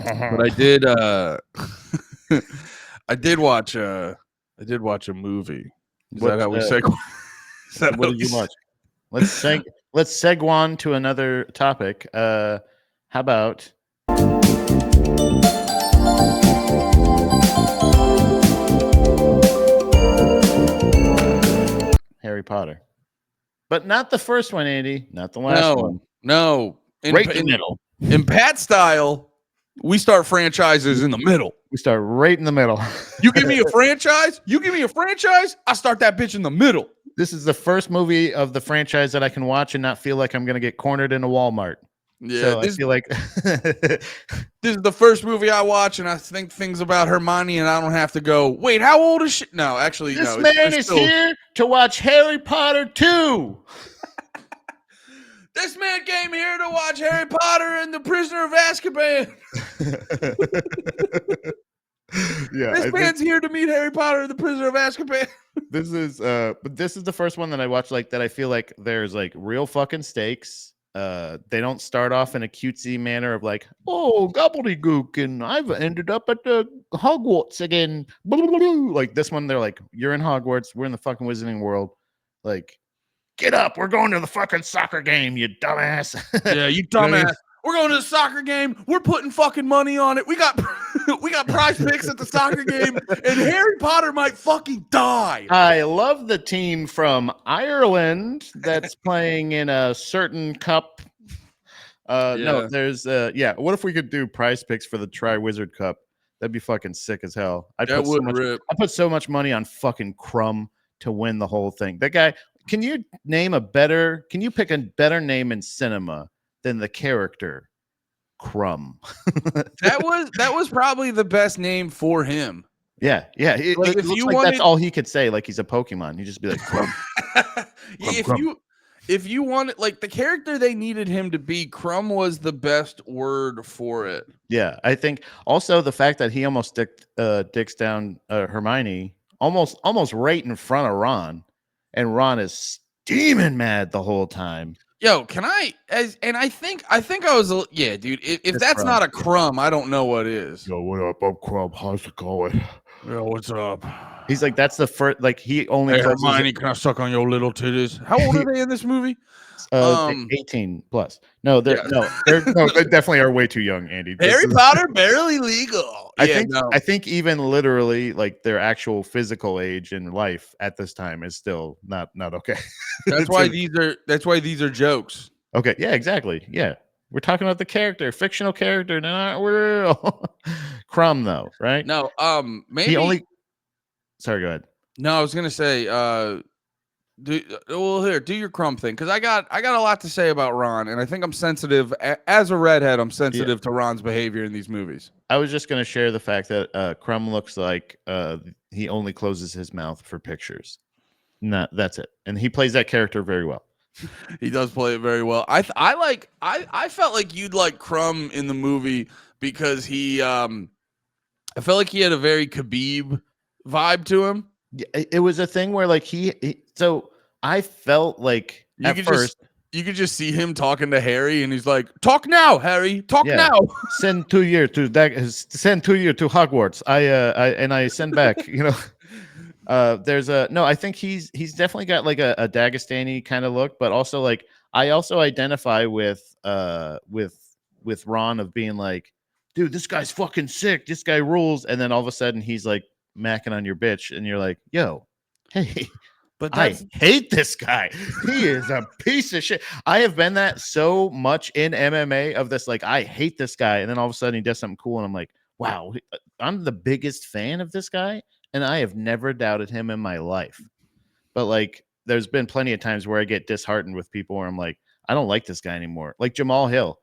But I did I did watch a movie. Is that how we segue? What did you watch? Let's seg on to another topic. How about Harry Potter? But not the first one, Andy. Not the last one. No. Right in the middle. In Pat style, we start franchises in the middle. We start right in the middle. You give me a franchise, I start that bitch in the middle. This is the first movie of the franchise that I can watch and not feel like I'm going to get cornered in a Walmart. Yeah, so I feel like this is the first movie I watch, and I think things about Hermione, and I don't have to go, wait, how old is she? No, actually, this man is here to watch Harry Potter 2. This man came here to watch Harry Potter and the Prisoner of Azkaban. This man's here to meet Harry Potter and the Prisoner of Azkaban. This is the first one that I watched like that I feel like there's like real fucking stakes. They don't start off in a cutesy manner of like, oh, gobbledygook, and I've ended up at the Hogwarts again. Like this one, they're like, you're in Hogwarts, we're in the fucking Wizarding World. Like, get up, we're going to the fucking soccer game, you dumbass. Yeah, you dumbass. We're going to the soccer game. We're putting fucking money on it. We got prize picks at the soccer game, and Harry Potter might fucking die. I love the team from Ireland that's playing in a certain cup. No, there's what if we could do prize picks for the Tri-Wizard Cup? That'd be fucking sick as hell. I put so much money on fucking Crumb to win the whole thing. That guy, can you pick a better name in cinema than the character Crumb? that was probably the best name for him. Yeah. It looks like that's all he could say. Like he's a Pokemon. You just be like Crumb. If you wanted, like, the character they needed him to be, Crumb was the best word for it. Yeah, I think also the fact that he almost dicks down Hermione almost right in front of Ron, and Ron is steaming mad the whole time. Yo, can I? I think I was. Yeah, dude. If that's Crumb. Not a Crumb, I don't know what is. Yo, what up? I'm Crumb. How's it going? Yo, what's up? He's like, that's the first. Like he only. Hey, Hermione, can I suck on your little titties? How old are they in this movie? 18 plus. No, they definitely are way too young, Andy. Harry Potter barely legal. I think even literally like their actual physical age in life at this time is still not okay. That's why these are jokes. Okay, yeah, exactly. Yeah. We're talking about the character, fictional character, not real. Crumb though, right? No, maybe Sorry, go ahead. No, I was gonna say do your Crumb thing, because I got a lot to say about Ron, and I think I'm sensitive as a redhead. I'm sensitive to Ron's behavior in these movies. I was just going to share the fact that Crumb looks like he only closes his mouth for pictures. No, that's it, and he plays that character very well. He does play it very well. I felt like you'd like Crumb in the movie because he I felt like he had a very Khabib vibe to him. It was a thing where like so I felt like you could just see him talking to Harry, and he's like, "Talk now, Harry. Talk now. Send 2 years to Hogwarts. I send back. You know, I think he's definitely got like a Dagestani kind of look, but also like I also identify with Ron of being like, dude, this guy's fucking sick. This guy rules, and then all of a sudden he's like macking on your bitch, and you're like, yo, hey, but I hate this guy. He is a piece of shit. I have been that so much in MMA of this, like, I hate this guy, and then all of a sudden he does something cool, and I'm like, wow, I'm the biggest fan of this guy, and I have never doubted him in my life. But like, there's been plenty of times where I get disheartened with people where I'm like, I don't like this guy anymore. Like Jamal Hill.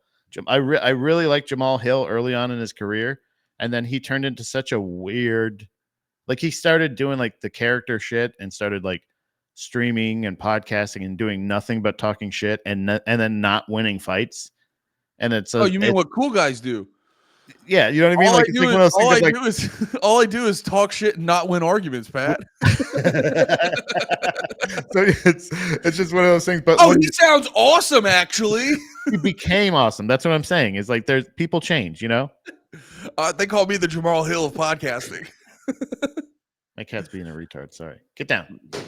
I really liked Jamal Hill early on in his career, and then he turned into such a weird, like he started doing like the character shit and started like streaming and podcasting and doing nothing but talking shit and then not winning fights. And it's you mean what cool guys do? Yeah, you know what I mean. All I do is talk shit and not win arguments, Pat. So it's just one of those things. But he sounds awesome. Actually, he became awesome. That's what I'm saying. Is like there's people change, you know. They call me the Jamal Hill of podcasting. My cat's being a retard. Sorry. Get down. Get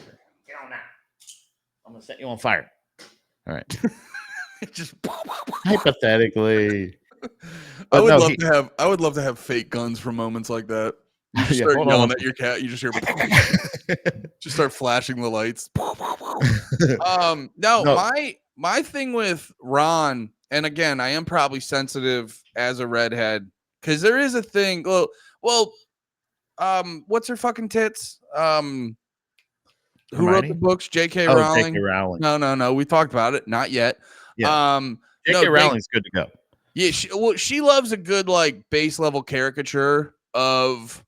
on now. I'm gonna set you on fire. All right. Just Hypothetically. I But would no, love to have fake guns for moments like that. You just yeah, start hold on yelling one at your cat, you just hear second. just start flashing the lights. No, No, my thing with Ron, and again, I am probably sensitive as a redhead because there is a thing. What's her fucking tits? Who wrote the Hermione? books? J.K. Oh, J.K. Rowling. Rowling. No. We talked about it. Not yet. Yeah. No, J.K. Rowling's good to go. yeah, she loves a good like base level caricature of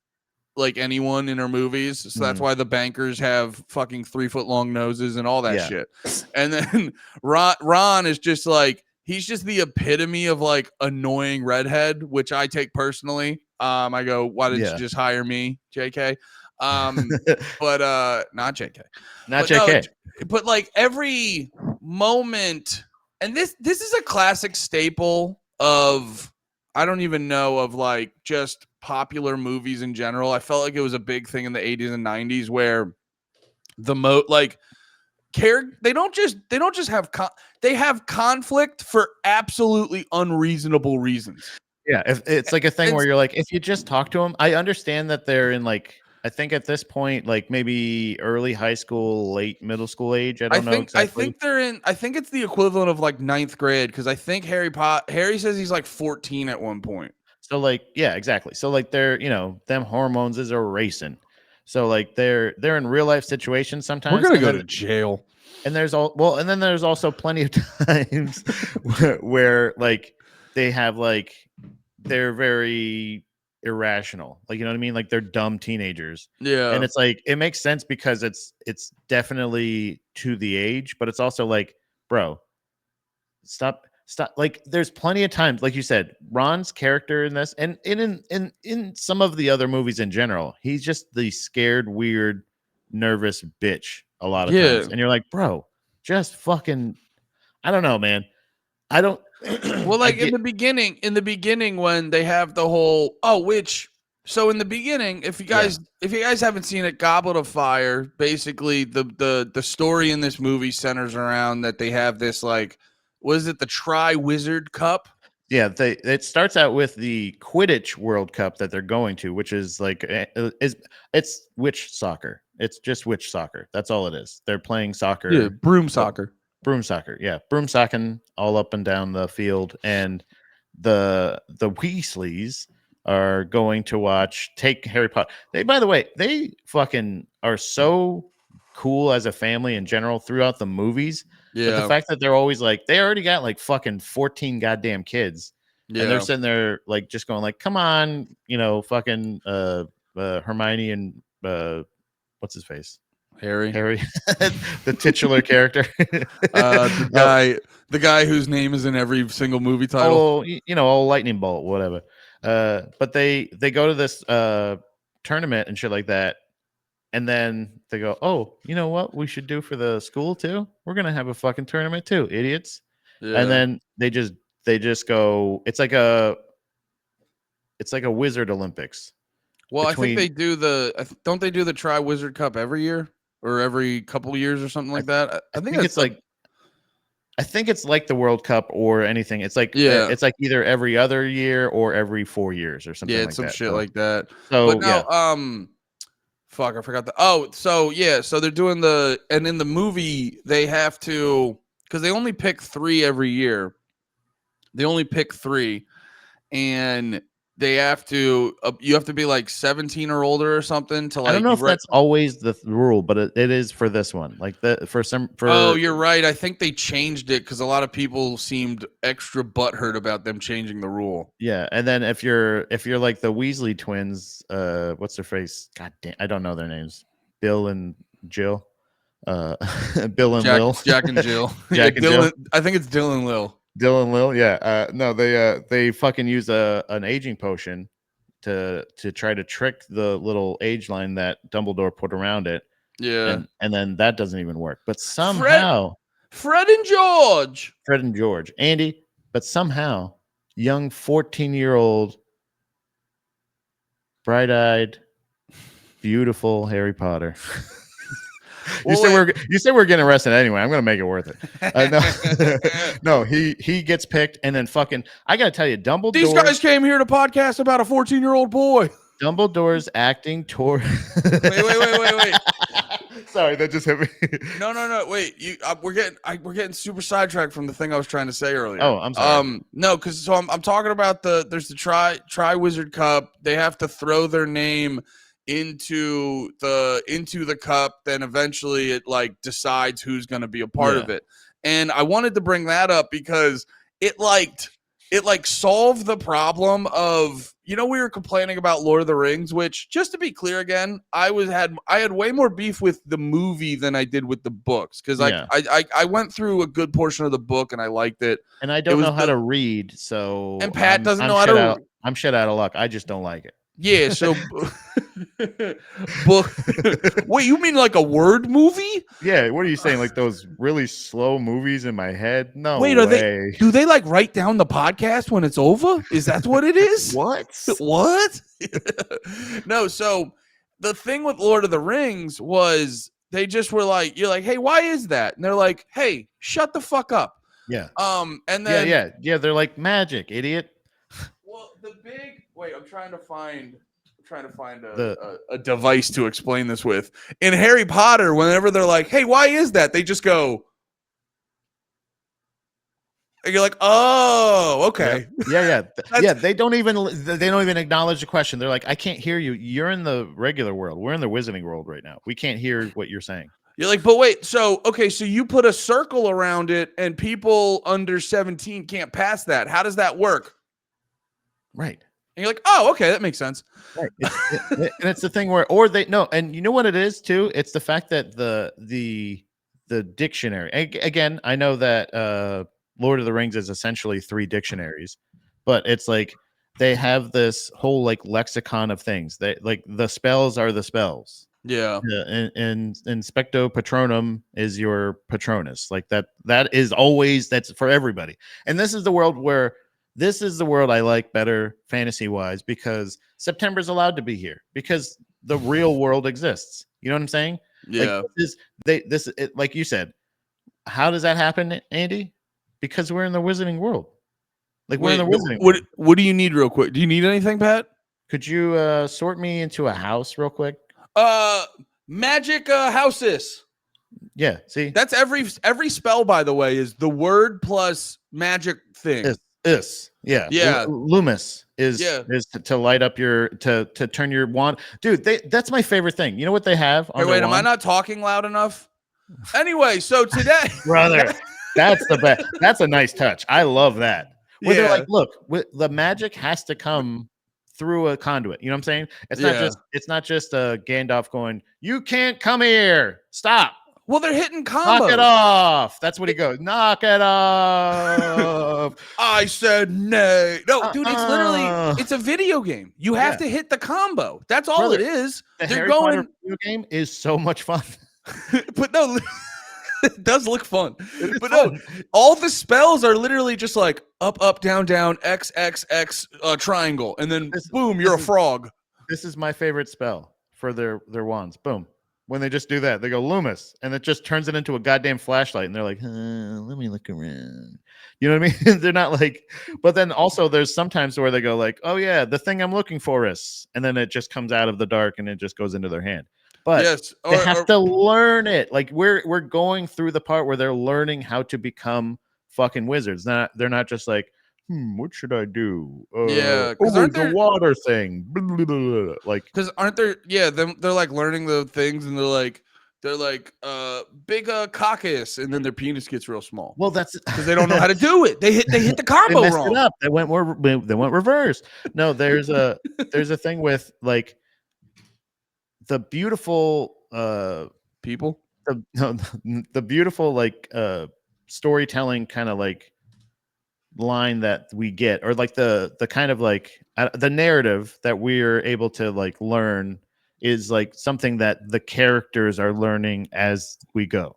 like anyone in her movies. So that's why the bankers have fucking 3-foot long noses and all that shit. And then Ron is just like, he's just the epitome of like annoying redhead, which I take personally. I go, why didn't you just hire me, JK? But not JK. Not But no, JK. but like every moment, and this is a classic staple of, I don't even know, of like just popular movies in general. I felt like it was a big thing in the 80s and 90s where they don't just have they have conflict for absolutely unreasonable reasons. Yeah, if it's like a thing where you're like, if you just talk to them, I understand that they're in like, I think at this point, like maybe early high school, late middle school age. I don't know exactly. I think they're in. I think it's the equivalent of like 9th grade because I think Harry says he's like 14 at one point. So like, yeah, exactly. So like they're, them hormones is racing. So like they're in real life situations sometimes. We're gonna go to jail. And there's and then there's also plenty of times where like they have like, they're very irrational. Like, you know what I mean? Like they're dumb teenagers. Yeah. And it's like, it makes sense because it's definitely to the age, but it's also like, bro, stop. Like there's plenty of times, like you said, Ron's character in this and in some of the other movies in general, he's just the scared, weird, nervous bitch a lot of times. And you're like, bro, just fucking, I don't know, man. I don't. Well, like in the beginning when they have the whole so in the beginning, if you guys haven't seen it, Goblet of Fire, basically the story in this movie centers around that they have this like, what is it, the Tri-Wizard Cup? Yeah, it starts out with the Quidditch World Cup that they're going to, which is like it's witch soccer. It's just witch soccer. That's all it is. They're playing soccer. Yeah, broom soccer. Broom soccer. Yeah, broom socking all up and down the field, and the Weasleys are going to take Harry Potter. By the way, they fucking are so cool as a family in general throughout the movies. Yeah. But the fact that they're always like, they already got like fucking 14 goddamn kids. Yeah. And they're sitting there like just going like, come on, fucking Hermione and what's his face? Harry, the titular character. the guy whose name is in every single movie title. Oh, lightning bolt, whatever. But they go to this tournament and shit like that. And then they go, oh, you know what we should do for the school too? We're gonna have a fucking tournament too, idiots. Yeah. And then they just go. It's like a Wizard Olympics. Well, I think they do don't they do the Tri-Wizard Cup every year or every couple of years or something like that? I think it's like. I think it's like the World Cup or anything. It's like it's like either every other year or every 4 years or something. Yeah, it's like some that. Shit like that. So but no, fuck, I forgot that. So they're doing and in the movie they have to, because they only pick 3 every year. They only pick 3, and they have to you have to be like 17 or older or something to like. I don't know if that's always the rule, but it is for this one. Like Oh, you're right. I think they changed it because a lot of people seemed extra butthurt about them changing the rule. Yeah, and then if you're like the Weasley twins, what's their face? God damn, I don't know their names. Bill and Jill. Bill and Lil. Jack and Jill. Jack and Jill. I think it's Dylan Lil. Dylan Lil, yeah. No, they fucking use an aging potion to try to trick the little age line that Dumbledore put around it. Yeah. And then that doesn't even work. But somehow Fred and George. Andy, but somehow young 14-year-old bright-eyed, beautiful Harry Potter. Well, you say we're getting arrested anyway. I'm gonna make it worth it. No, no, he gets picked, and then fucking. I gotta tell you, Dumbledore. These guys came here to podcast about a 14-year-old boy. Dumbledore's acting toward. Wait. Sorry, that just hit me. No. Wait, we're getting super sidetracked from the thing I was trying to say earlier. Oh, I'm sorry. No, because I'm talking about there's the Tri Wizard Cup. They have to throw their name into the cup. Then eventually it like decides who's going to be a part of it. And I wanted to bring that up because it solved the problem of, we were complaining about Lord of the Rings, which, just to be clear again, I had way more beef with the movie than I did with the books, because I went through a good portion of the book and I liked it. And I don't know how to read, so and Pat doesn't know how to. I'm shit out of luck. I just don't like it. Yeah, so book. Wait, you mean like a word movie? Yeah, what are you saying? Like those really slow movies in my head? No. Wait, way. do they like write down the podcast when it's over? Is that what it is? What? No, so the thing with Lord of the Rings was they just were like, you're like, hey, why is that? And they're like, hey, shut the fuck up. Yeah. And then yeah. They're like, magic, idiot. Well, I'm trying to find a device to explain this with. In Harry Potter, whenever they're like, hey, why is that? They just go. And you're like, oh, okay. Yeah. They don't even acknowledge the question. They're like, I can't hear you. You're in the regular world. We're in the Wizarding world right now. We can't hear what you're saying. You're like, but wait, so you put a circle around it and people under 17 can't pass that. How does that work? Right. And you're like, oh, okay, that makes sense. Right. And it's the thing where, and you know what it is too? It's the fact that the dictionary, again, I know that Lord of the Rings is essentially 3 dictionaries, but it's like they have this whole like lexicon of things. They like the spells are the spells. Yeah. And Specto Patronum is your Patronus. Like that is always, that's for everybody. And this is the world I like better fantasy wise, because September's allowed to be here because the real world exists. You know what I'm saying? Yeah. Like you said, how does that happen, Andy? Because we're in the Wizarding world. Like we're in the Wizarding world. What do you need real quick? Do you need anything, Pat? Could you sort me into a house real quick? Magic houses. Yeah, see? That's every spell, by the way, is the word plus magic thing. Yeah. Loomis is to light up to turn your wand. Dude, that's my favorite thing. You know what they have on wait, am I not talking loud enough? Anyway, so today brother, that's the best. That's a nice touch. I love that. Where they're like, look, the magic has to come through a conduit. You know what I'm saying? It's not just a Gandalf going, you can't come here. Stop. Well, they're hitting combos. Knock it off. That's what he goes. Knock it off. I said nay. No, dude, it's literally, it's a video game. You have to hit the combo. That's all it is. The Harry Potter video game is so much fun. But no, it does look fun. But no, all the spells are literally just like up, up, down, down, X, X, X, triangle. And then boom, you're a frog. This is my favorite spell for their wands. Boom. When they just do that, they go Loomis, and it just turns it into a goddamn flashlight. And they're like, let me look around. You know what I mean? They're not like, but then also there's sometimes where they go like, oh yeah, the thing I'm looking for is, and then it just comes out of the dark and it just goes into their hand. But they have to learn it. Like we're going through the part where they're learning how to become fucking wizards. They're not just like, what should I do? The water thing. Blah, blah, blah, blah. Like, because aren't there? Yeah, they're like learning the things, and they're like big caucus, and then their penis gets real small. Well, that's because they don't know how to do it. They hit the combo they wrong. It up. They went reverse. No, there's a thing with like the beautiful people. The beautiful like storytelling kind of like line that we get, or like the kind of like the narrative that we're able to like learn is like something that the characters are learning as we go.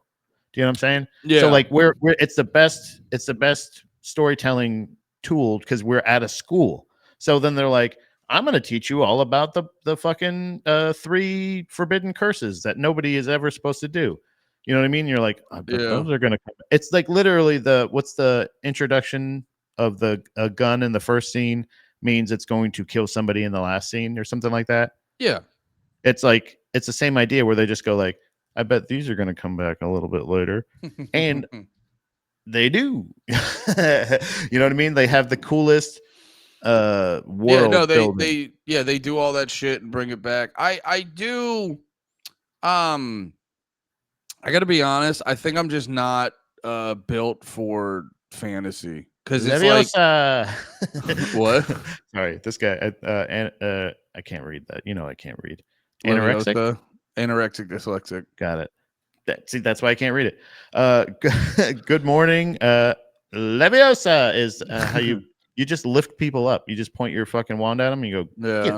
Do you know what I'm saying? Yeah. So like we're it's the best storytelling tool because we're at a school. So then they're like, I'm going to teach you all about the fucking 3 forbidden curses that nobody is ever supposed to do. You know what I mean? You're like, but those are going to come. It's like literally what's the introduction of the gun in the first scene means it's going to kill somebody in the last scene or something like that. Yeah. It's like, it's the same idea where they just go like, I bet these are going to come back a little bit later. And they do. You know what I mean? They have the coolest world building. They do all that shit and bring it back. I do I gotta be honest, I think I'm just not built for fantasy because it's Leviosa. like what? Sorry, this guy I can't read that. You know I can't read. Anorexic? Leviosa, anorexic dyslexic. Got it. That's why I can't read it. Good morning. Leviosa is how you just lift people up. You just point your fucking wand at them and you go, get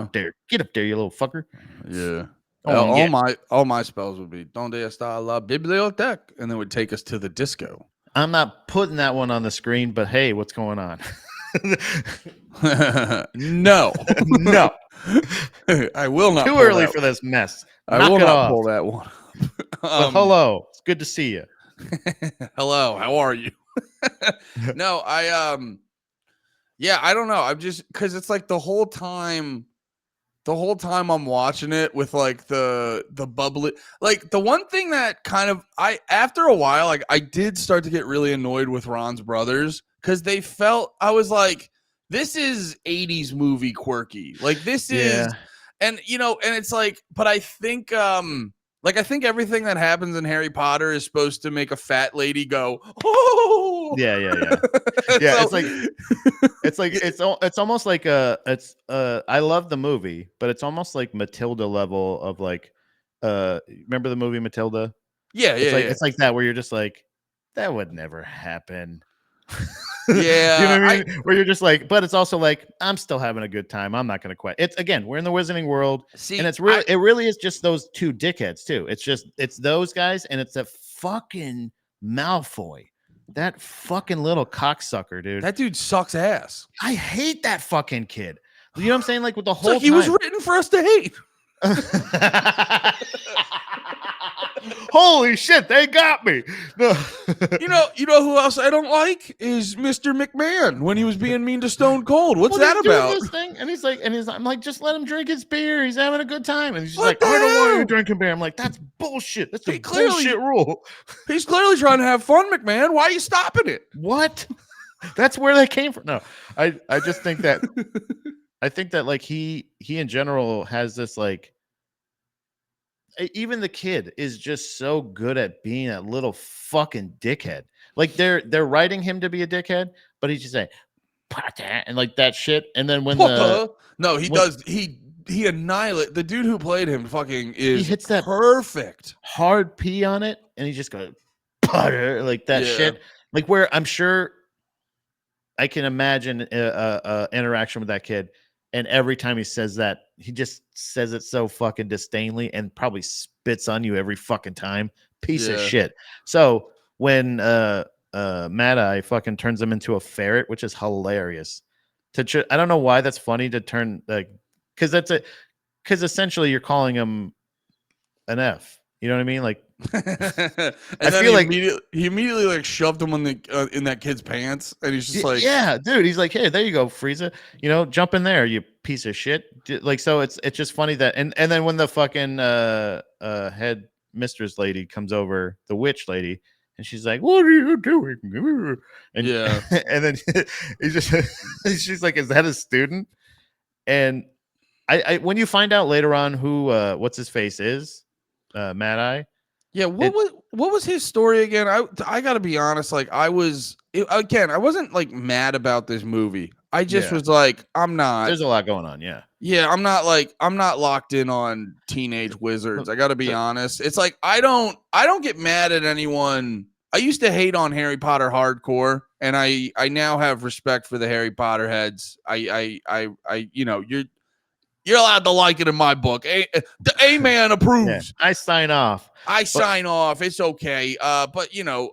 up there, you little fucker. Yeah. Oh, all my spells would be Donde está la biblioteca, and then would take us to the disco. I'm not putting that one on the screen, but hey, what's going on? No. I will not. Too early for this mess. I will not pull that one. But hello, it's good to see you. Hello, how are you? No, I don't know. I'm just because it's like the whole time I'm watching it with like the bubbly, like the one thing that kind of after a while, like I did start to get really annoyed with Ron's brothers because they felt, I was like, this is 80s movie quirky. Like this is, and you know, and it's like, but I think I think everything that happens in Harry Potter is supposed to make a fat lady go, oh yeah. Yeah, so, it's almost like I love the movie, but it's almost like Matilda level of like remember the movie Matilda? It's like that where you're just like, that would never happen. Yeah. You know what I mean? Where you're just like, but it's also like, I'm still having a good time. I'm not going to quit. It's again, we're in the Wizarding world. And it's really, it really is just those 2 dickheads too. It's those guys. And it's a fucking Malfoy. That fucking little cocksucker, dude. That dude sucks ass. I hate that fucking kid. You know what I'm saying? Like with the whole time. He was written for us to hate. Holy shit, they got me. No. You know who else I don't like is Mr. McMahon when he was being mean to Stone Cold. What's that about? This thing? And he's like, I'm like, just let him drink his beer. He's having a good time. And he's just like, I don't want you drinking beer. I'm like, that's bullshit. That's a bullshit rule. He's clearly trying to have fun, McMahon. Why are you stopping it? What? That's where they came from. No, I just think that like he in general has this like, even the kid is just so good at being a little fucking dickhead. Like they're writing him to be a dickhead, but he's just like, POTTY, and like that shit. And then when he annihilate the dude who played him. Fucking is, he hits that perfect hard P on it, and he just goes POTTY, like that shit. Like where I'm sure I can imagine a interaction with that kid. And every time he says that, he just says it so fucking disdainly and probably spits on you every fucking time. Piece of shit. So when Mad-Eye fucking turns him into a ferret, which is hilarious. I don't know why that's funny to turn, like, because essentially you're calling him an F. You know what I mean? Like, I feel like he immediately like shoved him in that kid's pants, and he's just like, yeah, dude. He's like, hey, there you go, Frieza. You know, jump in there, you piece of shit. Like, so it's just funny that, and then when the fucking head mistress lady comes over, the witch lady, and she's like, what are you doing? And and then she's like, is that a student? And I when you find out later on who what's his face is. Mad-Eye. Yeah, what was his story again? I gotta be honest, like I wasn't like mad about this movie. I just was like, I'm not. There's a lot going on, yeah. I'm not locked in on teenage wizards. I gotta be honest. It's like I don't get mad at anyone. I used to hate on Harry Potter hardcore, and I now have respect for the Harry Potter heads. I you know, you're allowed to like it in my book. The A-man approves. Yeah, I sign off. Sign off. It's okay. But you know,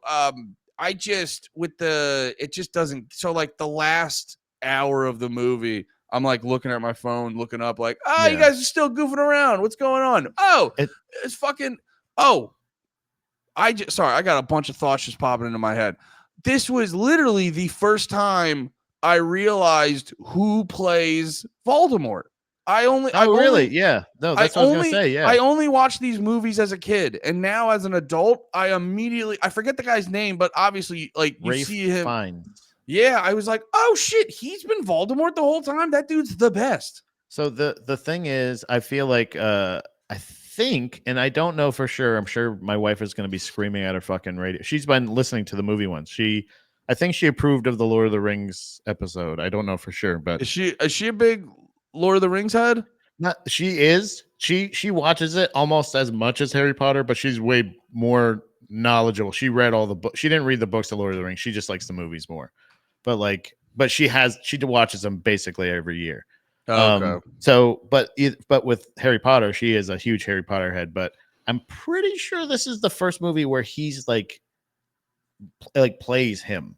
I just it just doesn't. So like the last hour of the movie, I'm like looking at my phone, looking up, like, you Yeah. guys are still goofing around. What's going on? Oh, It- it's fucking. Sorry, I got a bunch of thoughts just popping into my head. This was literally the first time I realized who plays Voldemort. Really? Yeah. No, that's what I was gonna say. Yeah. I only watched these movies as a kid, and now as an adult, I forget the guy's name, but obviously, like you Rafe see him. Fiennes. Yeah, I was like, oh shit, he's been Voldemort the whole time. That dude's the best. So the thing is, I feel like I think, and I don't know for sure. I'm sure my wife is going to be screaming at her fucking radio. She's been listening to the movie ones. I think she approved of the Lord of the Rings episode. I don't know for sure, but Is she a big Lord of the Rings head? not she is. She watches it almost as much as Harry Potter, but she's way more knowledgeable. She read all the books. She didn't read the books of Lord of the Rings. She just likes the movies more. But she watches them basically every year. Okay. But with Harry Potter, she is a huge Harry Potter head. But I'm pretty sure this is the first movie where he's like plays him.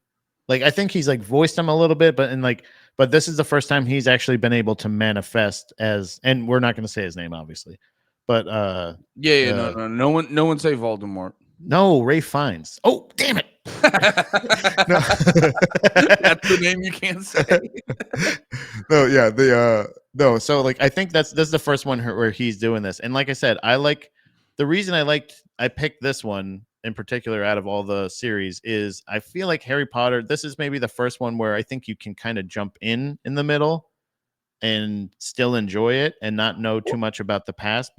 Like I think he's like voiced him a little bit, but this is the first time he's actually been able to manifest as, and we're not going to say his name obviously, but no one say Voldemort. no, Ray Fiennes. Oh, damn it. No. That's the name you can't say. No, yeah, no, so like I think that's the first one where he's doing this. And like I said, the reason I picked this one in particular out of all the series is I feel like Harry Potter, this is maybe the first one where I think you can kind of jump in the middle and still enjoy it and not know too much about the past,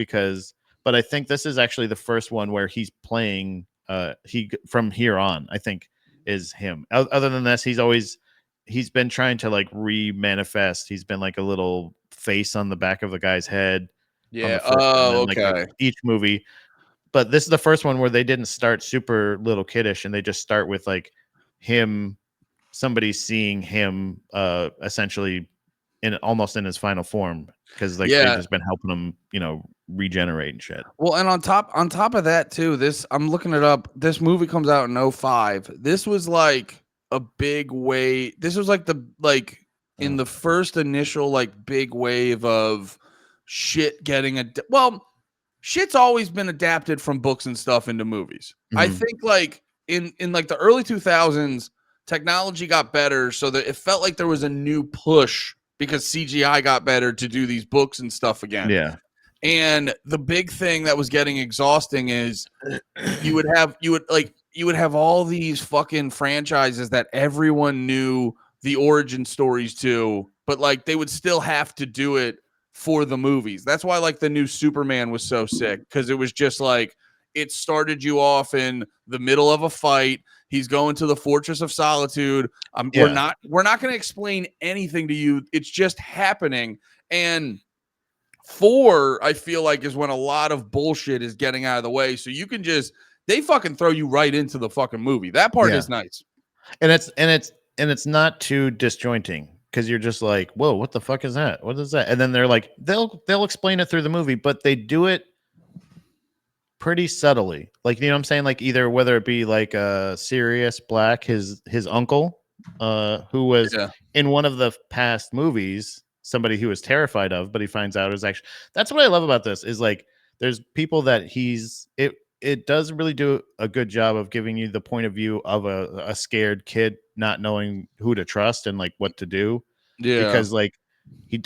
but I think this is actually the first one where he's playing he from here on, I think, is him. Other than this, he's been trying to like re-manifest. He's been like a little face on the back of the guy's head. Yeah. Like each movie. But this is the first one where they didn't start super little kiddish, and they just start with like him, somebody seeing him essentially almost in his final form, because they've just been helping him, regenerate and shit. Well, and on top of that too, I'm looking it up. This movie comes out in 2005. This was like a big way. This was like in the first initial like big wave of shit getting shit's always been adapted from books and stuff into movies. Mm-hmm. I think like in like the early 2000s, technology got better so that it felt like there was a new push because CGI got better to do these books and stuff again. Yeah. And the big thing that was getting exhausting is you would have all these fucking franchises that everyone knew the origin stories to, but like they would still have to do it for the movies. That's why like the new Superman was so sick, because it was just like it started you off in the middle of a fight. He's going to the Fortress of Solitude. We're not going to explain anything to you. It's just happening. And 4, I feel like, is when a lot of bullshit is getting out of the way. So you can they fucking throw you right into the fucking movie. That part is nice. And it's not too disjointing, because you're just like, whoa, what the fuck is that? What is that? And then they're like, they'll explain it through the movie, but they do it pretty subtly. Like, you know what I'm saying? Like either whether it be like Sirius Black, his uncle, who was in one of the past movies, somebody he was terrified of, but he finds out is actually, that's what I love about this, is like there's people that it does really do a good job of giving you the point of view of a scared kid not knowing who to trust and like what to do. Yeah. Because like he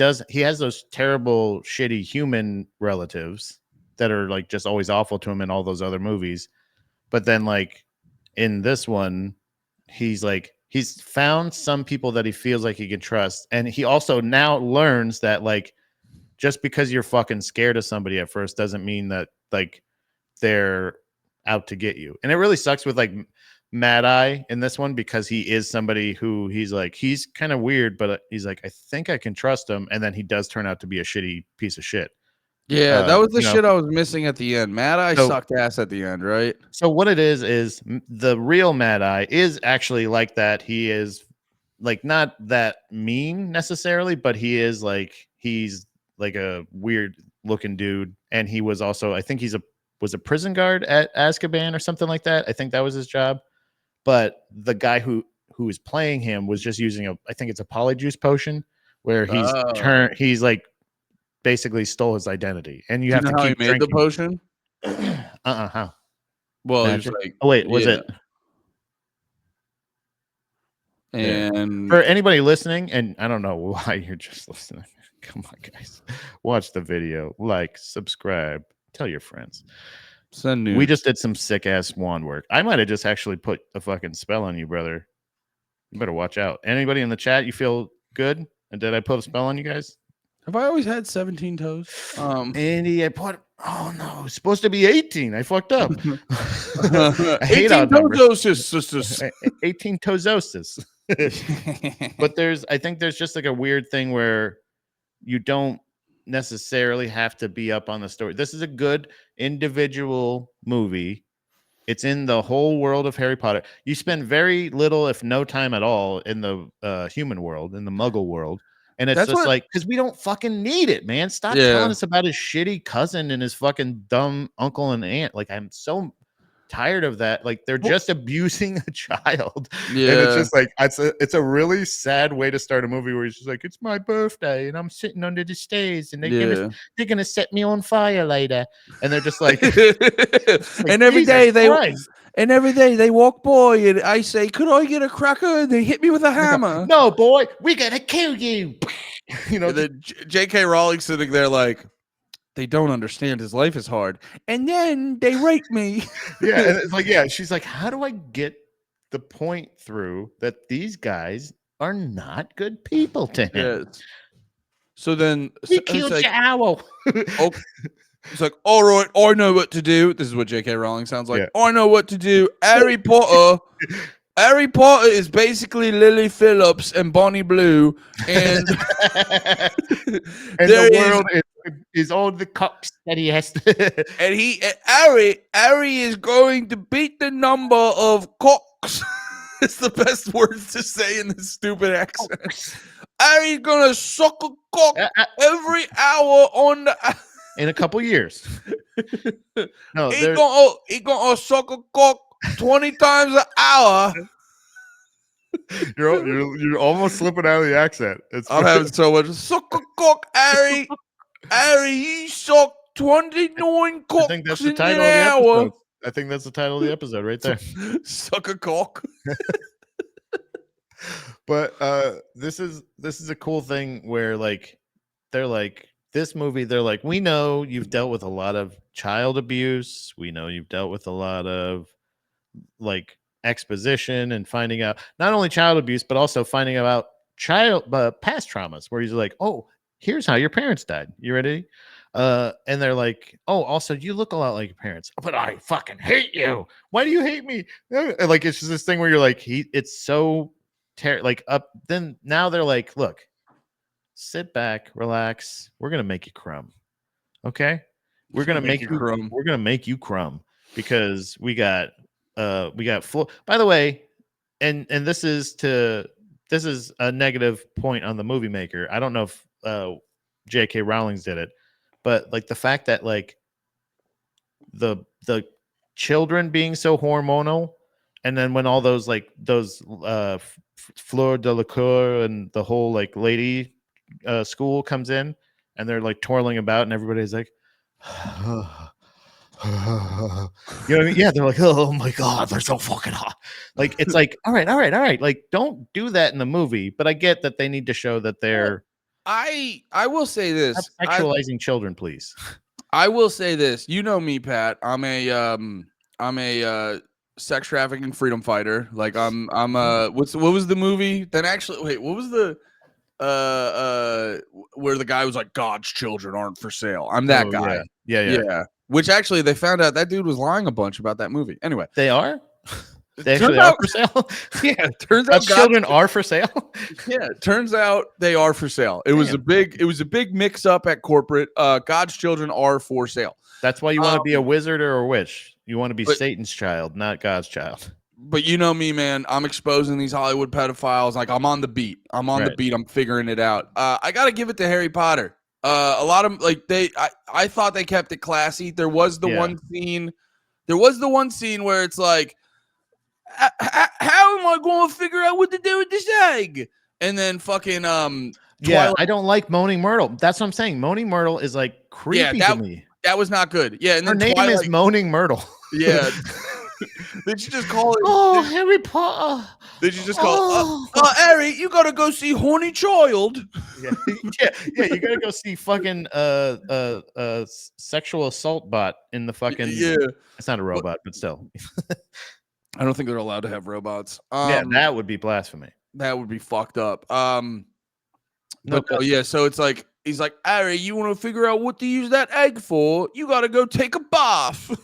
has those terrible, shitty human relatives that are like just always awful to him in all those other movies. But then like in this one, he's found some people that he feels like he can trust. And he also now learns that like, just because you're fucking scared of somebody at first doesn't mean that like they're out to get you. And it really sucks with like Mad Eye in this one, because he is somebody who he's kind of weird, but he's like, I think I can trust him. And then he does turn out to be a shitty piece of shit. Yeah, that was the shit I was missing at the end. Mad Eye sucked ass at the end, right? So what it is the real Mad Eye is actually like that. He is like not that mean necessarily, but he's like a weird looking dude. And he was also, I think was a prison guard at Azkaban or something like that. I think that was his job. But the guy who is playing him was just using I think it's a polyjuice potion, where he's like basically stole his identity, and you Do you have know to how he keep made the drinking. potion? How? Well, he was Magic? like, Oh wait, was yeah. it? There. And For anybody listening, and I don't know why you're just listening. Come on, guys. Watch the video. Like, subscribe. Tell your friends. send nudes. We just did some sick ass wand work. I might have just actually put a fucking spell on you, brother. You better watch out. Anybody in the chat, you feel good? And did I put a spell on you guys? Have I always had 17 toes? Andy, I put. Oh no, it's supposed to be 18. I fucked up. I hate 18 odd numbers. toesosis. 18 toesosis. But I think there's just like a weird thing where you don't necessarily have to be up on the story. This is a good individual movie. It's in the whole world of Harry Potter. You spend very little, if no time at all, in the human world, in the Muggle world. And it's That's just what- like, because we don't fucking need it, man. Stop telling us about his shitty cousin and his fucking dumb uncle and aunt. Like, I'm so tired of that. Like, they're just abusing a child. Yeah. And it's just like, it's a really sad way to start a movie where he's just like, it's my birthday and I'm sitting under the stairs and they're gonna set me on fire later. And they're just like, and every day they walk by and I say, could I get a cracker? And they hit me with a hammer. No, boy, we're gonna kill you. You know, J.K. Rowling sitting there like, they don't understand his life is hard. And then they rape me. Yeah, and it's like, yeah, she's like, how do I get the point through that these guys are not good people to him? Yes. So then he killed your owl. Okay. It's like, all right, I know what to do. This is what J.K. Rowling sounds like. Yeah. I know what to do. Harry Potter is basically Lily Phillips and Bonnie Blue, and and the world is all the cocks that he has to. And Harry is going to beat the number of cocks. It's the best words to say in this stupid accent. Harry's gonna suck a cock every hour on the. In a couple years. No, he gonna suck a cock 20 times an hour. You're almost slipping out of the accent. I'm having so much. Suck a cock, Harry. Harry, he sucked 29 cocks. I think that's the title of the episode. I think that's the title of the episode right there. Suck a cock. But this is a cool thing where like they're like, this movie, they're like, we know you've dealt with a lot of child abuse. We know you've dealt with a lot of like exposition and finding out not only child abuse, but also finding out past traumas where he's like, oh, here's how your parents died. You ready? And they're like, oh, also you look a lot like your parents, but I fucking hate you. Why do you hate me? And like, it's just this thing where you're like, it's so then now they're like, look, sit back, relax. We're gonna make you crumb. Okay, we're gonna make you crumb. We're gonna make you crumb because we got full. By the way, and this is a negative point on the movie maker. I don't know if J.K. Rowling's did it, but like the fact that like the children being so hormonal, and then when all those Fleur de la Cour and the whole like lady school comes in and they're like twirling about and everybody's like you know what I mean? Yeah, they're like, oh my god, they're so fucking hot. Like, it's like, all right, like, don't do that in the movie, but I get that they need to show that they're I will say this, stop sexualizing children, please. I will say this, you know me, Pat, I'm a sex trafficking freedom fighter. Like I'm what was the movie? Then actually, wait, what was the where the guy was like, God's children aren't for sale? I'm that guy. Yeah. Which actually they found out that dude was lying a bunch about that movie. Anyway, they are. They actually are for sale. Yeah, turns out children are for sale. Yeah, turns out they are for sale. It was a big mix up at corporate. God's children are for sale. That's why you want to be a wizard or a witch. You want to be Satan's child, not God's child. But you know me, man. I'm exposing these Hollywood pedophiles. Like, I'm on the beat. The beat. I'm figuring it out. I got to give it to Harry Potter. A lot of like I thought they kept it classy. There was the one scene. There was the one scene where it's like, how am I going to figure out what to do with this egg? And then fucking Yeah, I don't like Moaning Myrtle. That's what I'm saying. Moaning Myrtle is like creepy to me. That was not good. Yeah, and her then name is Moaning Myrtle. Yeah. They should just call it. Oh, Harry Potter. They should just call. Harry, you gotta go see Horny Child. Yeah. You gotta go see fucking sexual assault bot in the fucking. Yeah, it's not a robot, but still. I don't think they're allowed to have robots. Yeah, that would be blasphemy. That would be fucked up. Yeah. So it's like he's like, Harry, you want to figure out what to use that egg for? You gotta go take a bath.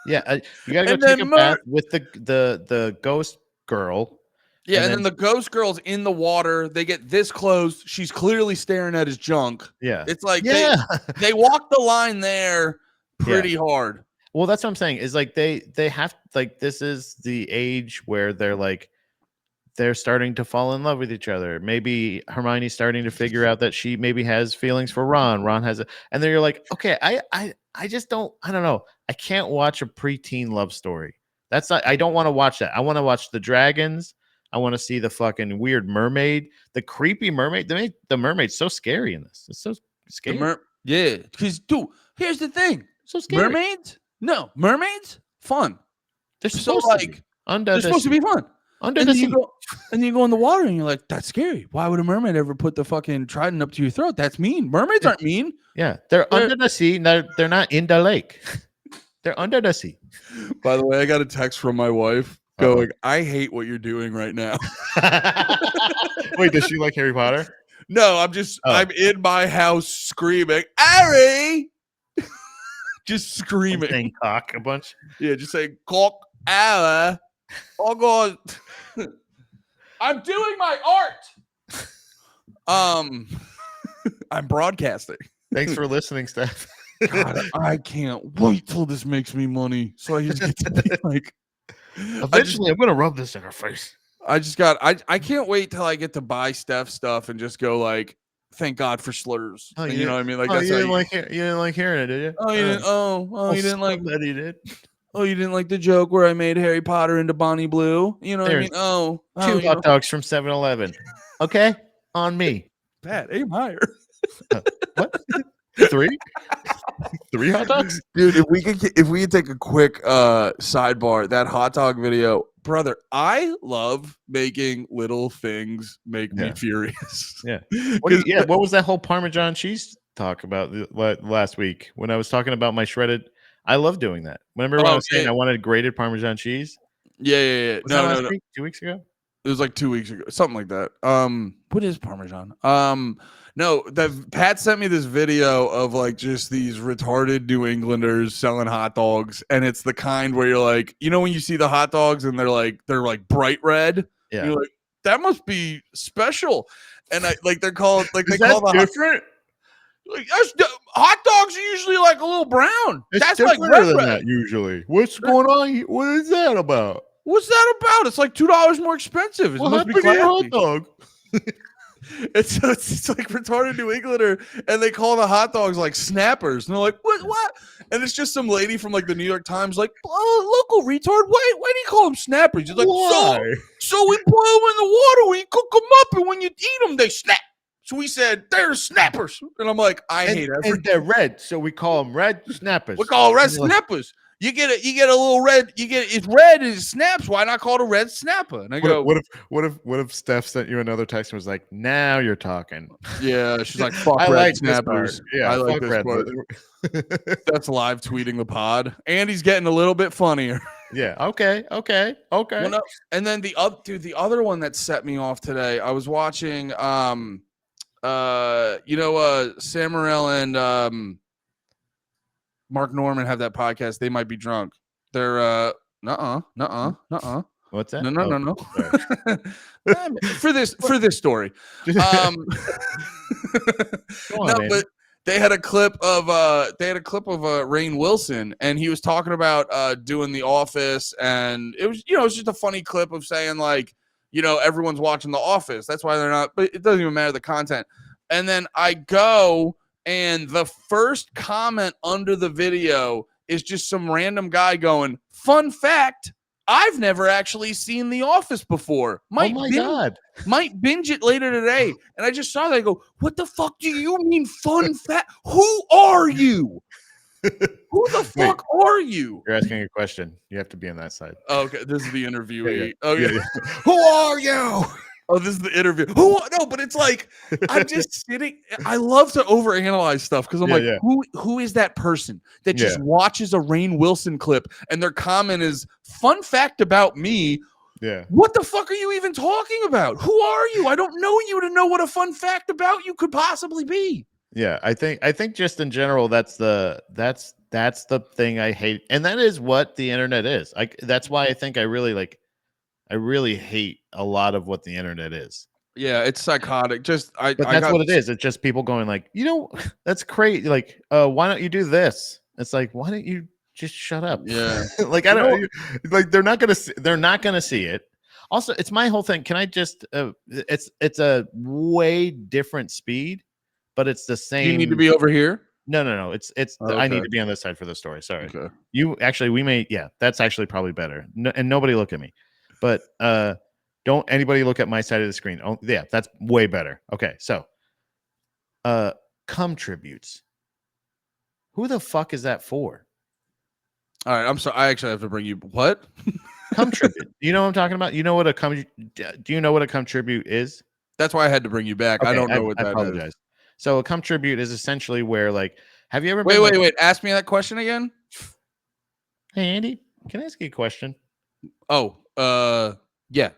Yeah, you gotta go take a bath with the ghost girl. Yeah, and then the ghost girl's in the water. They get this close. She's clearly staring at his junk. Yeah, it's like they walk the line there pretty hard. Well, that's what I'm saying. Is like they have like this is the age where they're starting to fall in love with each other. Maybe Hermione's starting to figure out that she maybe has feelings for Ron. Ron has and then you're like, okay, I just don't. I don't know. I can't watch a preteen love story. That's not. I don't want to watch that. I want to watch the dragons. I want to see the fucking weird mermaid, the creepy mermaid. The mermaid's so scary in this. It's so scary. Yeah, because dude, here's the thing. So scary. Mermaids? No, mermaids? Fun. They're supposed to be. They're supposed to be fun. Under the sea. And you go in the water and you're like, that's scary. Why would a mermaid ever put the fucking trident up to your throat? That's mean. Mermaids aren't mean. Yeah, they're under the sea. No, they're not in the lake. They're under the sea. By the way, I got a text from my wife going, I hate what you're doing right now. Wait, does she like Harry Potter? No, I'm in my house screaming, Harry! Just screaming. Saying cock a bunch? Yeah, just saying cock, Harry. Oh, God. I'm doing my art. I'm broadcasting. Thanks for listening, Steph. God, I can't wait till this makes me money. So I just get to be like, eventually I'm gonna rub this in her face. I can't wait till I get to buy Steph stuff and just go like, thank God for slurs. Oh, you know what I mean? Like, you didn't like hearing it, did you? Oh, you didn't. You didn't like that. He did. Oh, you didn't like the joke where I made Harry Potter into Bonnie Blue? You know what I mean? Two hot dogs from 7-Eleven. Okay, on me. Pat, aim higher. What? 3? 3 hot dogs, dude. If we could take a quick sidebar, that hot dog video, brother. I love making little things make me furious. Yeah. What was that whole Parmesan cheese talk about last week when I was talking about my shredded? I love doing that. Remember when I was saying I wanted grated Parmesan cheese? Yeah. Was that last week? 2 weeks ago? It was like 2 weeks ago, something like that. What is Parmesan? No, Pat sent me this video of like just these retarded New Englanders selling hot dogs, and it's the kind where you're like, you know, when you see the hot dogs and they're like bright red, you're like, that must be special. And they're called like they call the different. Like hot dogs are usually like a little brown. That's like red than that usually. What's going on? What is that about? What's that about? It's like $2 more expensive. It must be classy. Hot dog. It's like retarded New Englander, and they call the hot dogs like snappers, and they're like, what? And it's just some lady from like the New York Times, like, local retard. Why do you call them snappers? He's like, so we boil them in the water, we cook them up, and when you eat them, they snap. So we said they're snappers, and I'm like, I hate it. And they're red, so we call them red snappers. We call them red snappers. You get a little red. It's red and it snaps. Why not call it a red snapper? And I go, what if Steph sent you another text and was like, now you're talking? Yeah, she's like, fuck red snappers. Yeah, I like this part. That's live tweeting the pod, and he's getting a little bit funnier. Yeah. Okay. Well, no, and then the other one that set me off today. I was watching, Sam Morril and Mark Norman have that podcast. They might be drunk. They're What's that? No. for this story. But they had a clip of Rainn Wilson, and he was talking about doing The Office, and it was just a funny clip of saying like, everyone's watching The Office. That's why they're not, but it doesn't even matter the content. And then I go, and the first comment under the video is just some random guy going, fun fact, I've never actually seen The Office before. Oh my God. Might binge it later today. And I just saw that. I go, what the fuck do you mean fun fact? Who are you? Who the fuck are you? You're asking a question. You have to be on that side. Oh, okay, this is the interviewee. Yeah. Oh yeah. Who are you? Oh, this is the interview. Who? No, but it's like I'm just sitting. I love to overanalyze stuff because I'm like, who is that person that just watches a Rainn Wilson clip and their comment is fun fact about me? Yeah. What the fuck are you even talking about? Who are you? I don't know you to know what a fun fact about you could possibly be. Yeah, I think just in general, that's the thing I hate, and that is what the internet is. That's why I think I really hate a lot of what the internet is. Yeah, it's psychotic. But that's what it is. It's just people going like, that's crazy. Like, why don't you do this? It's like, why don't you just shut up? Yeah. Like, I don't like. They're not gonna see it. Also, it's my whole thing. Can I just? It's a way different speed. But it's the same. You need to be over here. No. It's. Okay. I need to be on this side for the story. Sorry. Okay. You actually, we may. Yeah, that's actually probably better. No, and nobody look at me. But don't anybody look at my side of the screen. Oh, yeah, that's way better. Okay, so cum tributes. Who the fuck is that for? All right, I'm sorry. I actually have to bring you what? Cum tribute. You know what I'm talking about? You know what a cum? Do you know what a cum tribute is? That's why I had to bring you back. Okay, I don't know what that is. I apologize. So a cum tribute is essentially where, like, have you ever wait, ask me that question again? Hey Andy, can I ask you a question? Oh, yeah.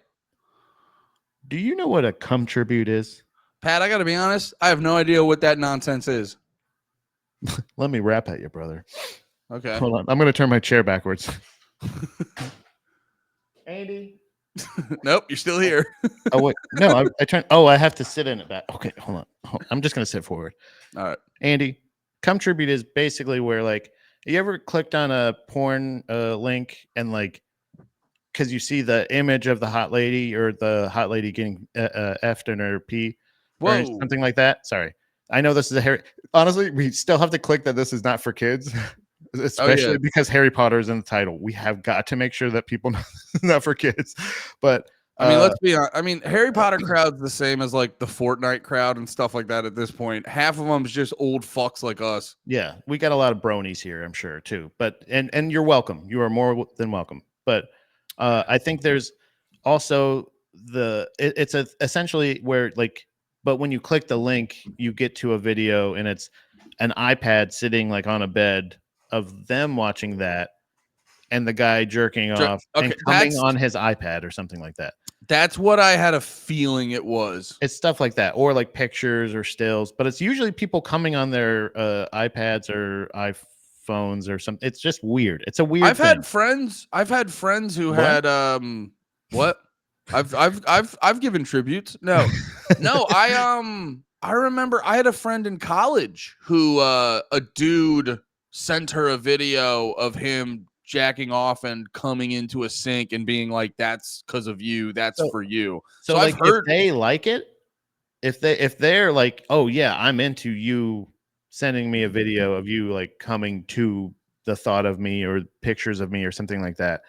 Do you know what a cum tribute is? Pat, I gotta be honest, I have no idea what that nonsense is. Let me rap at you, brother. Okay. Hold on. I'm gonna turn my chair backwards. Andy. Nope, you're still here. Oh wait, no, I turned. Oh, I have to sit in it back. Okay, hold on. I'm just gonna sit forward. All right, Andy. Cum tribute is basically where, like, you ever clicked on a porn link and, like, because you see the image of the hot lady or the hot lady getting effed in her pee, or something like that. Sorry, I know this is honestly, we still have to click that this is not for kids. Especially because Harry Potter is in the title. We have got to make sure that people know it's not for kids. But I mean, let's be honest. I mean, Harry Potter crowd's the same as like the Fortnite crowd and stuff like that at this point. Half of them is just old fucks like us. Yeah, we got a lot of bronies here, I'm sure, too. But and you're welcome. You are more than welcome. But I think there's also it's essentially where, like, but when you click the link, you get to a video and it's an iPad sitting like on a bed of them watching that and the guy jerking off and coming on his iPad or something like that. That's what I had a feeling it was. It's stuff like that, or like pictures or stills, but it's usually people coming on their iPads or iPhones or something. It's just weird. It's a weird I've had friends who had what? I've given tributes. No. I remember I had a friend in college who a dude sent her a video of him jacking off and coming into a sink and being like, that's because of you, that's for you. So like, I've heard, if they like it, if they're like, oh yeah, I'm into you sending me a video of you like coming to the thought of me or pictures of me or something like that,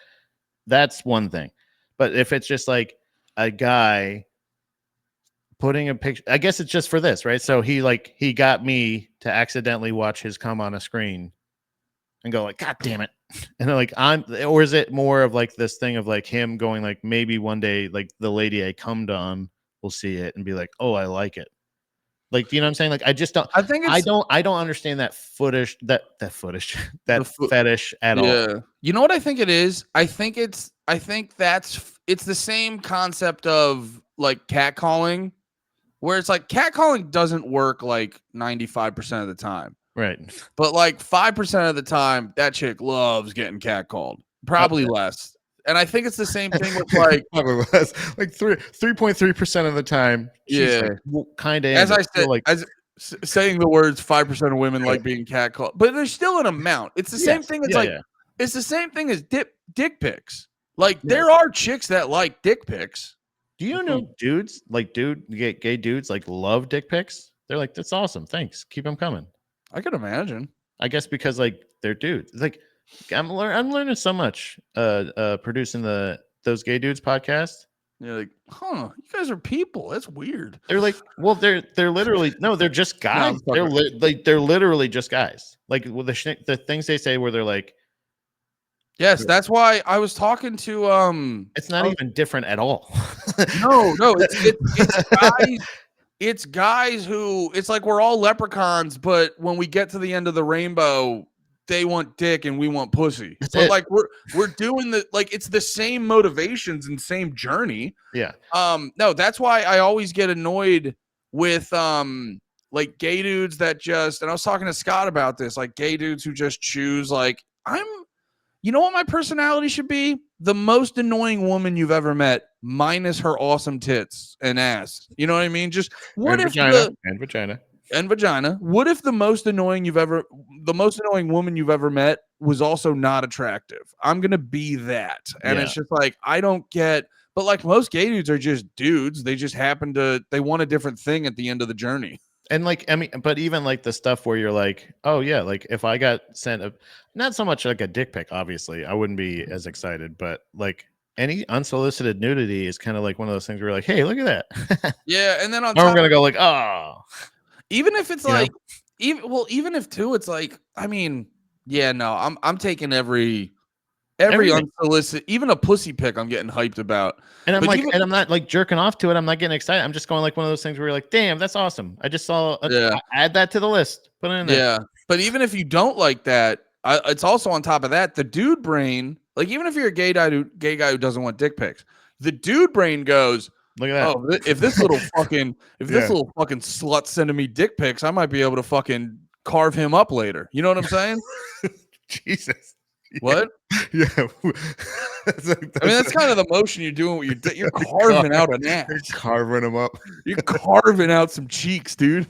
that's one thing. But if it's just like a guy putting a picture, I guess it's just for this, right? So he got me to accidentally watch his cum on a screen and go like, God damn it. And then like, or is it more of like this thing of like him going like, maybe one day like the lady I cummed on will see it and be like, oh, I like it. Like, you know what I'm saying? Like, I just don't, I don't understand that fetish at all. You know what I think it is? I think it's the same concept of like catcalling, where it's like catcalling doesn't work like 95% of the time. Right. But like 5% of the time, that chick loves getting catcalled. Probably less. And I think it's the same thing with like probably less. Like 3.3% of the time. Yeah. Like, well, kind of. As I said, like saying the words 5% of women like being catcalled, but there's still an amount. It's the same thing. It's it's the same thing as dick pics. Like there are chicks that like dick pics. Do you know dudes like gay dudes like love dick pics? They're like, that's awesome. Thanks. Keep them coming. I could imagine. I guess because like they're dudes. Like I'm learning so much. Producing those gay dudes podcast. You're like, huh? You guys are people. That's weird. They're like, well, they're literally no, they're just No, guys. I'm fucking- They're literally just guys. Like with the things they say where they're like, Yes, that's why I was talking to it's not even different at all. no, it's guys. It's guys who it's like we're all leprechauns, but when we get to the end of the rainbow, they want dick and we want pussy. That's But it. like we're doing the like it's the same motivations and same journey. Yeah. No, that's why I always get annoyed with like gay dudes that just and I was talking to Scott about this, like gay dudes who just choose like you know what my personality should be? The most annoying woman you've ever met, minus her awesome tits and ass. You know what I mean? Just what if vagina. What if the most annoying woman you've ever met was also not attractive? I'm gonna be that. And it's just like I don't get, but like most gay dudes are just dudes. They just they want a different thing at the end of the journey. And like, I mean, but even like the stuff where you're like, oh yeah, like if I got sent not so much like a dick pic, obviously, I wouldn't be as excited, but like any unsolicited nudity is kind of like one of those things where you're like, hey, look at that. Yeah, and then on I'm gonna go like, oh, even if it's like, even if too, it's like, I mean, yeah, no, I'm taking every unsolicited, even a pussy pic, I'm getting hyped about. And I'm like, and I'm not like jerking off to it. I'm not getting excited. I'm just going like one of those things where you're like, damn, that's awesome. I just saw. Add that to the list. Put it in there. Yeah, but even if you don't like that, it's also on top of that the dude brain. Like even if you're a gay guy who doesn't want dick pics, the dude brain goes, look at that. Oh, if this little fucking slut sending me dick pics, I might be able to fucking carve him up later. You know what I'm saying? Jesus. What? Yeah. I mean, that's kind of the motion you're doing. You're carving out an ass. You're carving them up. You're carving out some cheeks, dude.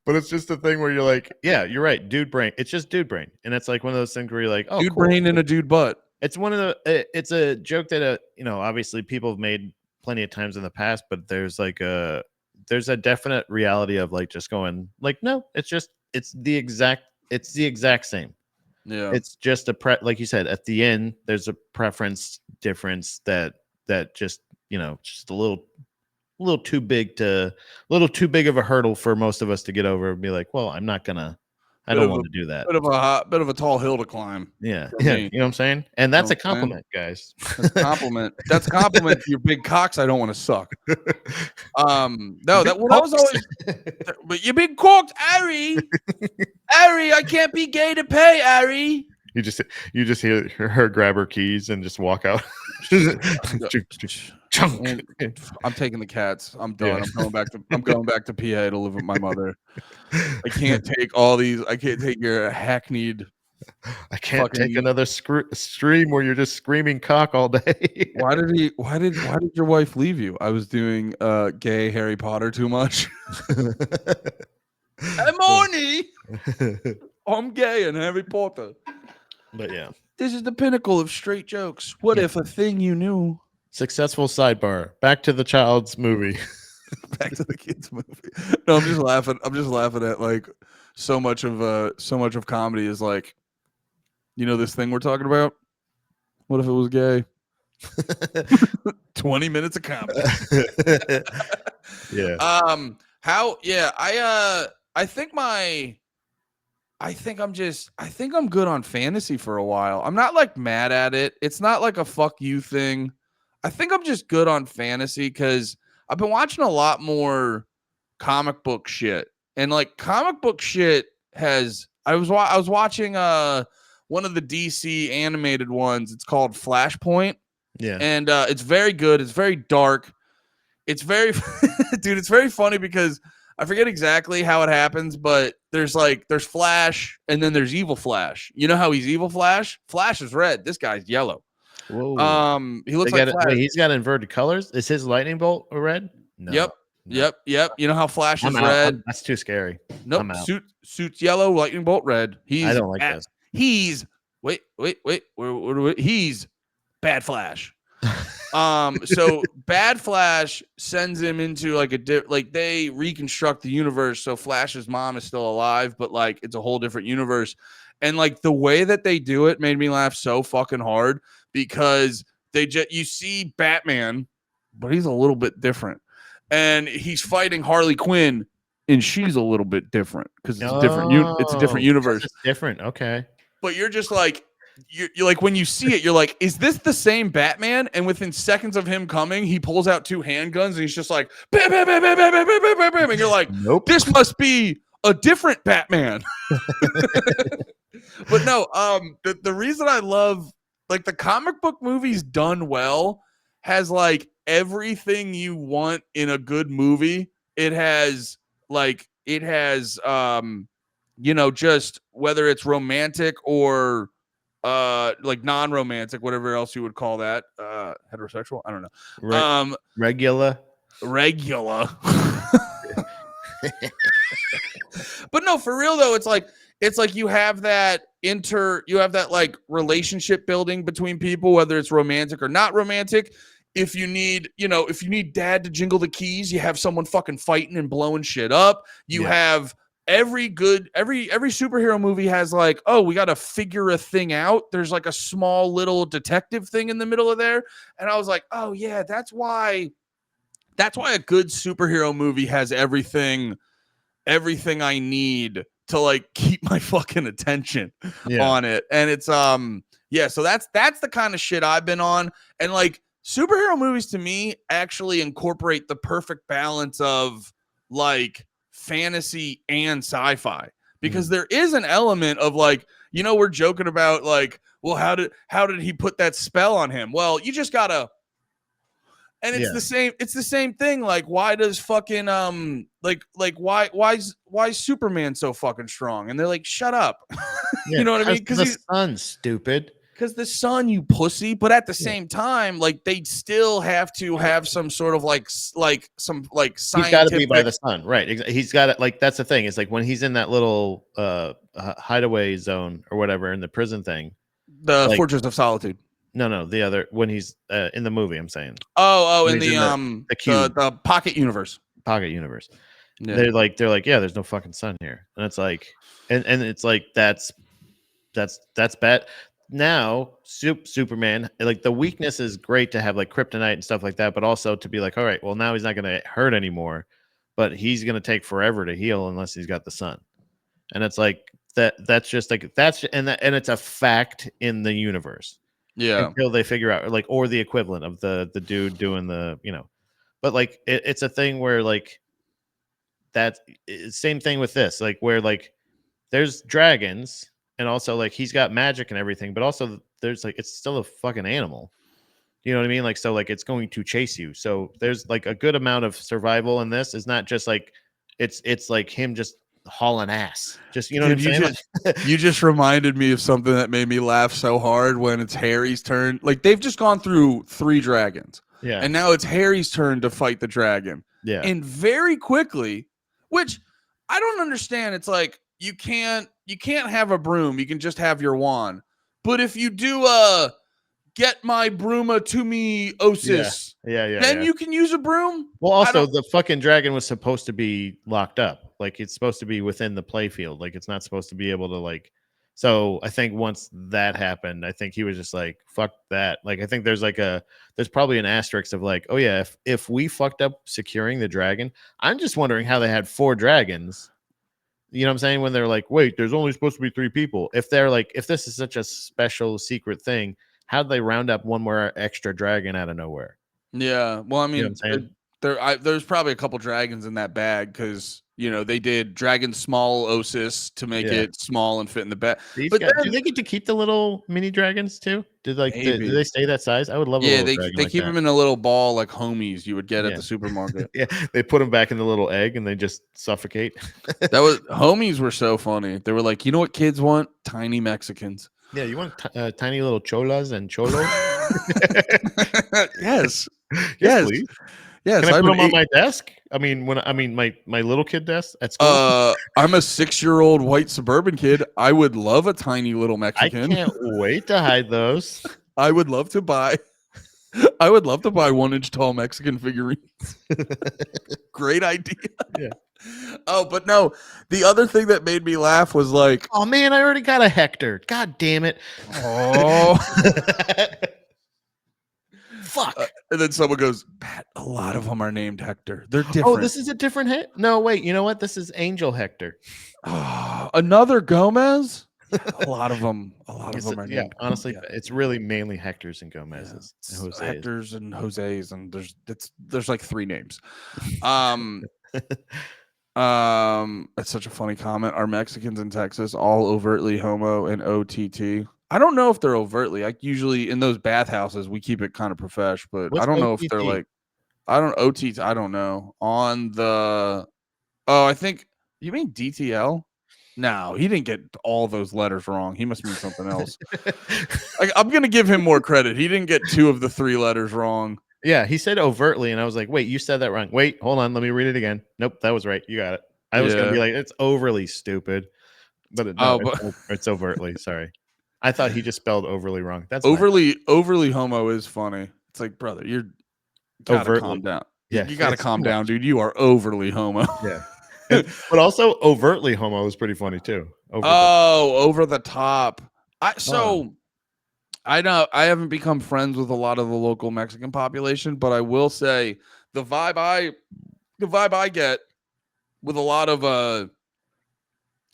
But it's just a thing where you're like, yeah, you're right. Dude brain. It's just dude brain. And it's like one of those things where you're like, oh, dude cool. brain in a dude butt. It's one of the, it's a joke that, obviously people have made plenty of times in the past, but there's a definite reality of like just going like, no, it's the exact same. Yeah, it's just like you said, at the end, there's a preference difference that just just a little too big of a hurdle for most of us to get over and be like, well, I don't want to do that. Bit of a tall hill to climb. Yeah. You know what I'm saying? And that's a compliment, guys. That's a compliment. That's a compliment to your big cocks. I don't want to suck. No, that I was always. But you big cocks, Ari. Ari, I can't be gay to pay, Ari. You just hear her grab her keys and just walk out. I'm taking the cats. I'm done. Yeah. I'm going back to PA to live with my mother. I can't take all these. I can't take your hackneyed. I can't take another stream where you're just screaming cock all day. Why did your wife leave you? I was doing gay Harry Potter too much. I'm horny. I'm gay and Harry Potter. But yeah. This is the pinnacle of straight jokes. What if a thing you knew? Successful sidebar. Back to the child's movie. Back to the kids movie. No, I'm just laughing. I'm just laughing at like so much of comedy is like, this thing we're talking about. What if it was gay? 20 minutes of comedy. Yeah. I think I'm good on fantasy for a while. I'm not like mad at it. It's not like a fuck you thing. I think I'm just good on fantasy because I've been watching a lot more comic book shit. And like comic book shit I was watching one of the DC animated ones. It's called Flashpoint. Yeah. And it's very good. It's very dark. It's very dude, it's very funny because I forget exactly how it happens, but there's Flash and then there's Evil Flash. You know how he's Evil Flash? Flash is red. This guy's yellow. Whoa. He looks like Flash. Wait, he's got inverted colors. Is his lightning bolt red? No. Yep. You know how Flash is red? That's too scary. Nope. Suit's yellow, lightning bolt red. I don't like this. He's wait. He's Bad Flash. So Bad Flash sends him into like they reconstruct the universe. So Flash's mom is still alive, but like it's a whole different universe. And like the way that they do it made me laugh so fucking hard because you see Batman, but he's a little bit different. And he's fighting Harley Quinn, and she's a little bit different because it's a different universe. It's different. Okay. But you're just like, you're like, when you see it, you're like, is this the same Batman? And within seconds of him coming, he pulls out 2 handguns and he's just like, bam, bam, bam, bam, bam, bam, bam, bam, bam. And you're like, nope, this must be a different Batman. But no, the reason I love like the comic book movies done well has like everything you want in a good movie. It has just whether it's romantic or like non-romantic, whatever else you would call that, heterosexual, I don't know, regular. But no, for real though, it's like you have that like relationship building between people, whether it's romantic or not romantic. If you need dad to jingle the keys, you have someone fucking fighting and blowing shit up. You have every superhero movie has like, oh, we got to figure a thing out. There's like a small little detective thing in the middle of there. And I was like, oh yeah, that's why a good superhero movie has everything I need to like keep my fucking attention on it. And it's so that's the kind of shit I've been on. And like superhero movies to me actually incorporate the perfect balance of like fantasy and sci-fi, because there is an element of like, we're joking about like, well, how did he put that spell on him? Well, you just gotta. And it's the same thing. Like, why does fucking why is Superman so fucking strong? And they're like, shut up. You know what I mean? Because the sun's stupid. Because the sun, you pussy. But at the same time, like they still have to have some sort of like some like scientific. He's got to be by the sun, right? He's got it. Like that's the thing. It's like when he's in that little hideaway zone or whatever in the prison thing. The Fortress of Solitude. No, the other when he's in the movie. I'm saying. In the pocket universe. Pocket universe. Yeah. They're like, yeah, there's no fucking sun here, and it's like, and it's like that's bad. Now, Superman, like the weakness is great to have like kryptonite and stuff like that, but also to be like, all right, well now he's not going to hurt anymore, but he's going to take forever to heal unless he's got the sun, and it's like that's just like and it's a fact in the universe. Yeah. Until they figure out like, or the equivalent of the dude doing the, but like it's a thing where like that same thing with this, like where like there's dragons and also like he's got magic and everything, but also there's like, it's still a fucking animal. You know what I mean? Like, so like it's going to chase you. So there's like a good amount of survival in this. Is not just like, it's like him just hauling ass. Just, you know what I'm saying? You just reminded me of something that made me laugh so hard when it's Harry's turn. Like they've just gone through 3 dragons. Yeah. And now it's Harry's turn to fight the dragon. Yeah. And very quickly, which I don't understand. It's like you can't have a broom. You can just have your wand. But if you do get my brooma to me osis, then you can use a broom. Well, also the fucking dragon was supposed to be locked up. Like it's supposed to be within the playfield. Like it's not supposed to be able to like. So I think once that happened, I think he was just like, fuck that. Like I think there's probably an asterisk of like, oh yeah, if we fucked up securing the dragon, I'm just wondering how they had 4 dragons. You know what I'm saying? When they're like, wait, there's only supposed to be 3 people. If they're like, if this is such a special secret thing, how'd they round up one more extra dragon out of nowhere? Yeah. Well, I mean, you know there's probably a couple dragons in that bag because, they did dragon small osis to make it small and fit in the bag. But do they get to keep the little mini dragons too? Do they stay that size? I would love. They keep them in a little ball like homies you would get at the supermarket. Yeah, they put them back in the little egg and they just suffocate. Homies were so funny. They were like, you know what kids want? Tiny Mexicans. Yeah, you want tiny little cholas and cholos? Yes, please. Yes, can I put them on my desk? I mean, my little kid desk at school. I'm a 6-year-old white suburban kid. I would love a tiny little Mexican. I can't wait to hide those. I would love to buy. I would love to buy 1-inch tall Mexican figurines. Great idea. Yeah. Oh, but no, the other thing that made me laugh was like, Oh man, I already got a Hector. God damn it. oh, Fuck. and then someone goes, Pat, a lot of them are named Hector. They're Oh, different. this is a different Hector. No, wait. You know what? This is Angel Hector. Another Gomez? A lot of them are named. Yeah, honestly, it's really mainly Hectors and Gomez's. Yeah, And Jose's. Hectors and Jose's, and there's like 3 names. It's such a funny comment. Are Mexicans in Texas all overtly homo and OTT? I don't know if they're overtly. Like usually in those bathhouses, we keep it kind of profesh, but What's I don't know OTT? if they're like, OTT. I don't know. On the, oh, I think you mean DTL. No, he didn't get all those letters wrong. He must mean something else. I'm gonna give him more credit. He didn't get 2 of the 3 letters wrong. Yeah, he said overtly, and I was like, wait, you said that wrong. Wait, hold on, let me read it again. Nope, that was right. You got it. I was gonna be like, it's overly stupid, but it's overtly. Sorry, I thought he just spelled overly wrong. That's overly homo is funny. It's like, brother, you're gotta calm down. Yeah, you gotta calm down, dude. You are overly homo. Yeah, but also overtly homo is pretty funny too. Over the top. I know I haven't become friends with a lot of the local Mexican population, but I will say the vibe I get with a lot of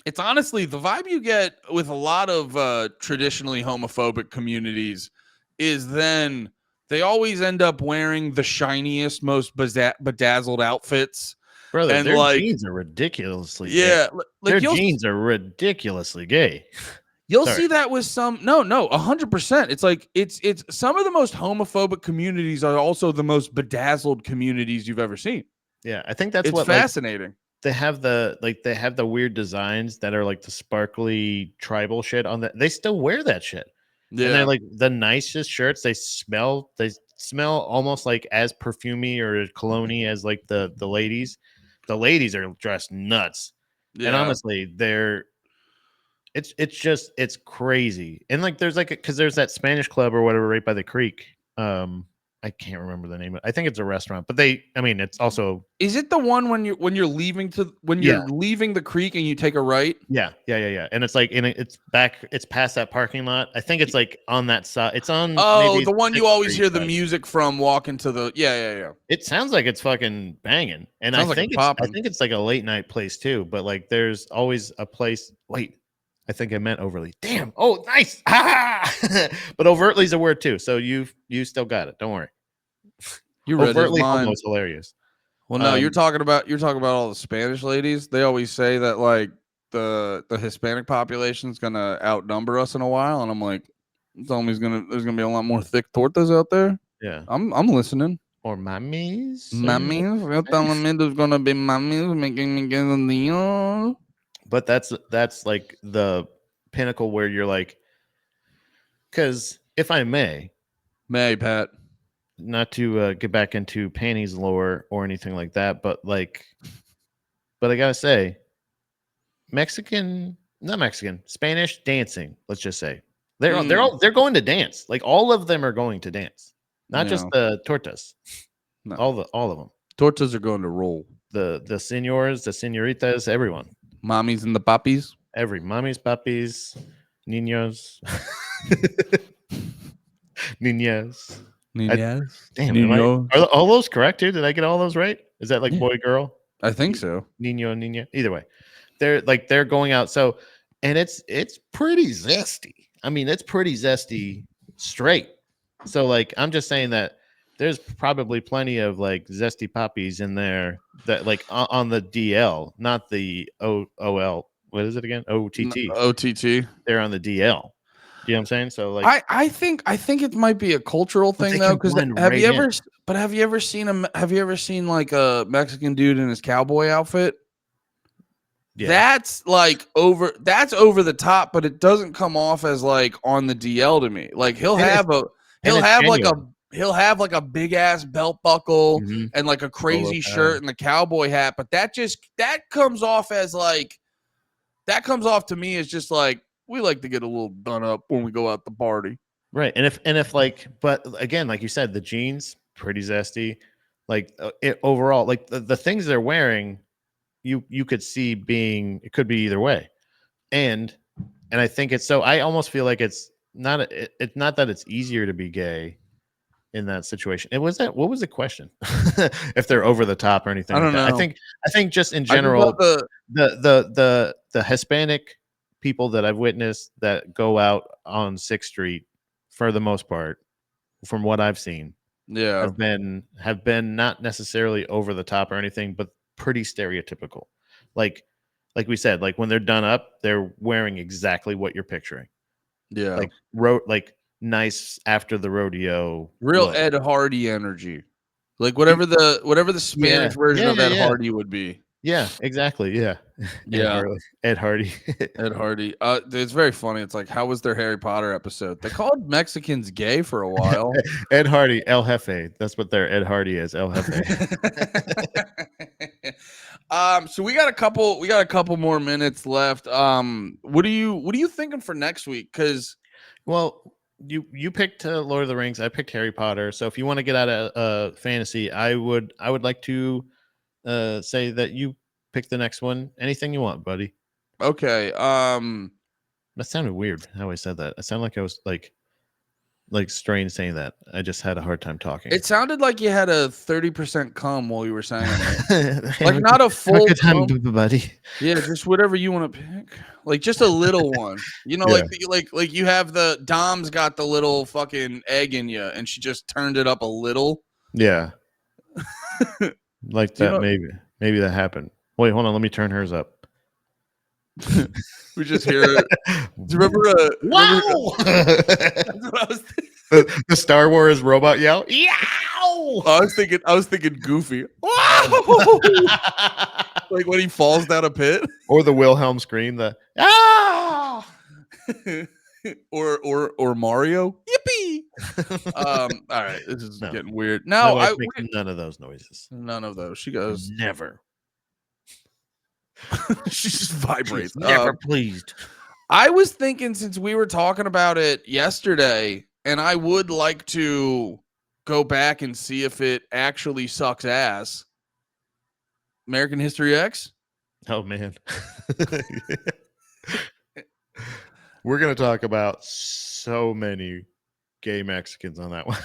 it's honestly the vibe you get with a lot of traditionally homophobic communities is then they always end up wearing the shiniest, most bedazzled outfits. Brother, and their like jeans are ridiculously gay. Their jeans are ridiculously gay. You'll see that with some 100%. It's like it's some of the most homophobic communities are also the most bedazzled communities you've ever seen. Yeah, I think that's it's fascinating. They have the weird designs that are like the sparkly tribal shit on that. They still wear that shit. Yeah. And they're like the nicest shirts. They smell almost like as perfumey or cologne-y as like the ladies. The ladies are dressed nuts. Yeah. And honestly, it's crazy. And like there's because there's that Spanish club or whatever right by the creek. I can't remember the name of it. I think it's a restaurant, but it's also. Is it the one when you're leaving leaving the creek and you take a right? Yeah. And it's like it's past that parking lot. I think it's like on that side. It's on. Oh, the one you always hear the music from walking to the. Yeah. It sounds like it's fucking banging, and I think it's like a late night place too. But like, there's always a place. Wait. I think I meant overly. Damn. Oh, nice. But overtly is a word too. So you still got it. Don't worry. You overtly almost hilarious. Well, no, you're talking about all the Spanish ladies. They always say that like the Hispanic population is gonna outnumber us in a while, and I'm like, there's gonna be a lot more thick tortas out there. Yeah, I'm listening. Or mammies. You're telling me there's gonna be mammies making me get a deal. But that's like the pinnacle where you're like, because if I may, Pat, not to get back into panties lore or anything like that, but I gotta say, Spanish dancing. Let's just say they're going to dance. Like all of them are going to dance, not just the tortas. No. All of them. Tortas are going to roll. The senors, the senoritas, everyone. Mommies and the poppies. Every mommies, puppies, niños, niñas. Damn, are all those correct too? Did I get all those right? Is that like boy, girl? I think so. Niño, niña. Either way, they're going out. So, and it's pretty zesty. I mean, it's pretty zesty straight. So, like, I'm just saying that there's probably plenty of like zesty poppies in there that like on the DL, not the OL. What is it again? OTT. OTT. They're on the DL. You know what I'm saying? So like, I think it might be a cultural thing though. Because have you ever seen like a Mexican dude in his cowboy outfit? Yeah. That's over the top, but it doesn't come off as like on the DL to me. Like he'll have like a big ass belt buckle and like a crazy shirt and the cowboy hat, but that comes off to me as just like we like to get a little done up when we go out to party. Right. And if like, but again, like you said, the jeans pretty zesty. Like overall, like the things they're wearing, you could see being it could be either way. And I think it's so I almost feel like it's not that it's easier to be gay in that situation. It was that what was the question? If they're over the top or anything I like don't that. know. I think just in I just thought general, the Hispanic people that I've witnessed that go out on 6th Street for the most part, from what I've seen, yeah. have been not necessarily over the top or anything, but pretty stereotypical. Like we said, like when they're done up, they're wearing exactly what you're picturing. Yeah. Like nice after the rodeo. Real Look. Ed Hardy energy. Like whatever the Spanish version of Ed Hardy would be. Yeah, exactly. Yeah. Yeah. Ed Hardy. Ed Hardy. It's very funny. It's like, how was their Harry Potter episode? They called Mexicans gay for a while. Ed Hardy, El Jefe. That's what their Ed Hardy is, El Jefe. So we got a couple more minutes left. What are you thinking for next week? Because well, you picked Lord of the Rings. I picked Harry Potter. So if you want to get out of fantasy, I would like to say that you pick the next one. Anything you want, buddy. okay. That sounded weird how I said that. I sound like I was like strange saying that. I just had a hard time talking. It sounded like you had a 30% cum while you were saying it. Like not a full cum, buddy. Yeah, just whatever you want to pick. Like just a little one. You know, Yeah. like you have the Dom's got the little fucking egg in you and she just turned it up a little. Yeah. Like that, you know, maybe that happened. Wait, hold on, let me turn hers up. We just hear it. Do you remember wow? That's what I was the Star Wars robot yell. Yow! I was thinking Goofy. Wow! Like when he falls down a pit. Or the Wilhelm scream, the ah! or Mario. Yippee! All right, this is getting weird. No, I make none of those noises. None of those. She goes never. She just vibrates. She's never pleased. I was thinking since we were talking about it yesterday, and I would like to go back and see if it actually sucks ass. American History X? Oh man. We're going to talk about so many gay Mexicans on that one.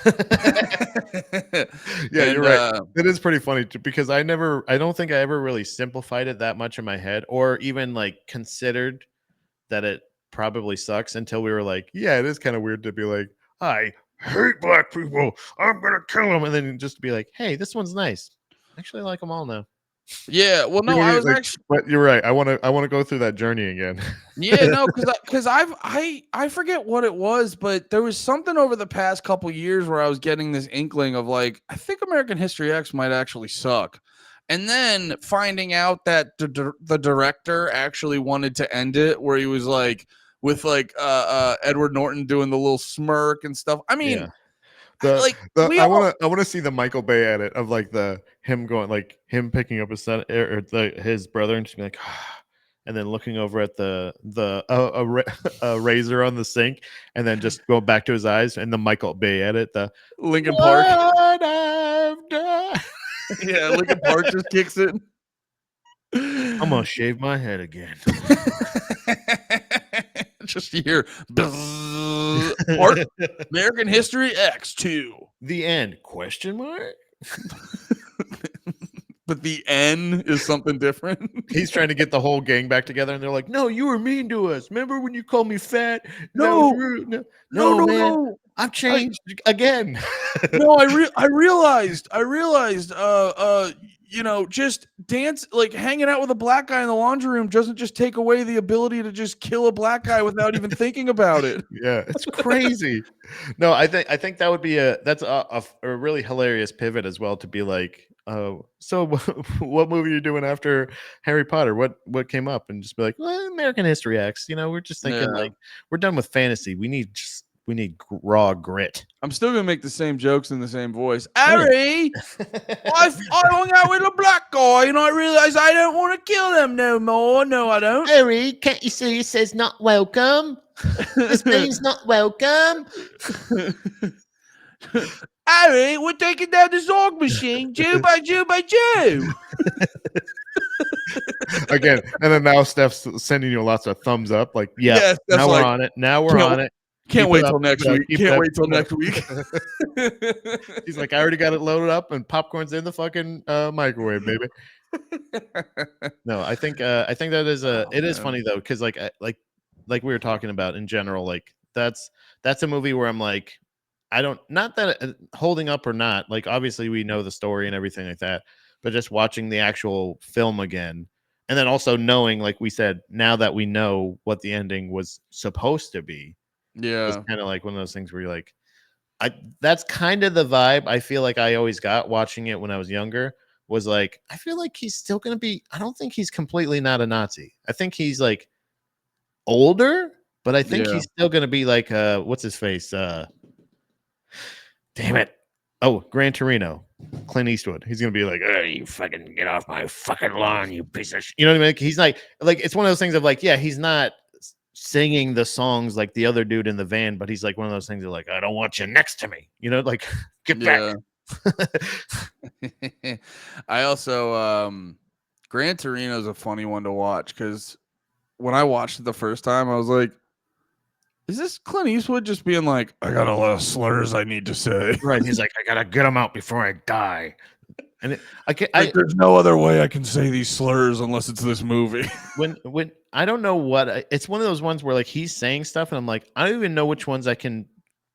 Yeah, you're right. It is pretty funny too, because I don't think I ever really simplified it that much in my head or even like considered that it probably sucks until we were like, yeah, it is kind of weird to be like, I hate black people, I'm going to kill them. And then just be like, hey, this one's nice. Actually, I like them all now. Yeah, well, no, I was like, actually, but you're right. I want to go through that journey again. Yeah, no, because I forget what it was, but there was something over the past couple years where I was getting this inkling of like, I think American History X might actually suck, and then finding out that the director actually wanted to end it, where he was like with like Edward Norton doing the little smirk and stuff. I mean. Yeah. I want to see the Michael Bay edit of like him going like him picking up his son or his brother and just be like, and then looking over at the razor on the sink and then just going back to his eyes and the Michael Bay edit, the Linkin Park. I've done. Yeah, Linkin Park just kicks it. I'm gonna shave my head again. Just here. American History X2. The end? Question mark. But the N is something different. He's trying to get the whole gang back together, and they're like, "No, you were mean to us. Remember when you called me fat? No, man. I've changed again." No, I realized. You know, just dance like hanging out with a black guy in the laundry room doesn't just take away the ability to just kill a black guy without even thinking about it. Yeah, it's crazy. No, I think that would be a really hilarious pivot as well to be like, so what movie are you doing after Harry Potter? What came up? And just be like, well, American History X. You know, we're just thinking like we're done with fantasy. We need raw grit. I'm still gonna make the same jokes in the same voice. Harry, I hung out with a black guy and I realized I don't want to kill them no more. No, I don't. Harry, can't you see it says not welcome? This name's not welcome. All right, we're taking down the Zorg machine, Jew by Jew by Jew. Again, and then now Steph's sending you lots of thumbs up. Like, yeah, Yes, that's now we're like, on it. Now we're on it. Can't Keep wait it till up, next keep it up, week. keep it Can't up, wait till keep it next up. week. He's like, I already got it loaded up and popcorn's in the fucking microwave, baby. No, I think that is it is funny though, because like we were talking about in general, like that's a movie where I'm like, I don't, not that holding up or not, like obviously we know the story and everything like that, but just watching the actual film again, and then also knowing, like we said, now that we know what the ending was supposed to be, it's Yeah. kind of like one of those things where you're like, that's kind of the vibe I feel like I always got watching it when I was younger. Was like, I feel like he's still gonna be. I don't think he's completely not a Nazi. I think he's like older, but I think Yeah. he's still gonna be like what's his face? Damn it. Oh, Gran Torino, Clint Eastwood. He's gonna be like, hey, you fucking get off my fucking lawn, you piece of you know what I mean? He's like it's one of those things of like, yeah, he's not singing the songs like the other dude in the van, but he's like one of those things of like, I don't want you next to me, you know, like get back. I also Gran Torino is a funny one to watch because when I watched it the first time, I was like, is this Clint Eastwood just being like, I got a lot of slurs I need to say? Right. He's like, I gotta get them out before I die. And there's no other way I can say these slurs unless it's this movie. when I don't know what it's one of those ones where like he's saying stuff and I'm like, I don't even know which ones I can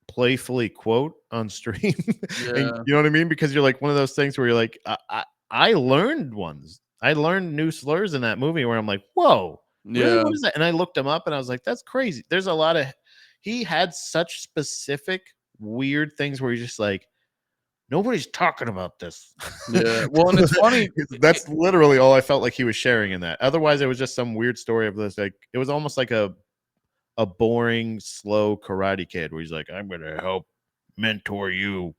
playfully quote on stream. Yeah. And you know what I mean? Because you're like one of those things where you're like, I learned ones. I learned new slurs in that movie where I'm like, whoa, really? Yeah. What is that? And I looked them up and I was like, that's crazy. There's a lot of, he had such specific weird things where you're just like, nobody's talking about this. Yeah. Well, and it's funny. That's literally all I felt like he was sharing in that. Otherwise, it was just some weird story of this. Like it was almost like a boring, slow Karate Kid where he's like, I'm gonna help mentor you.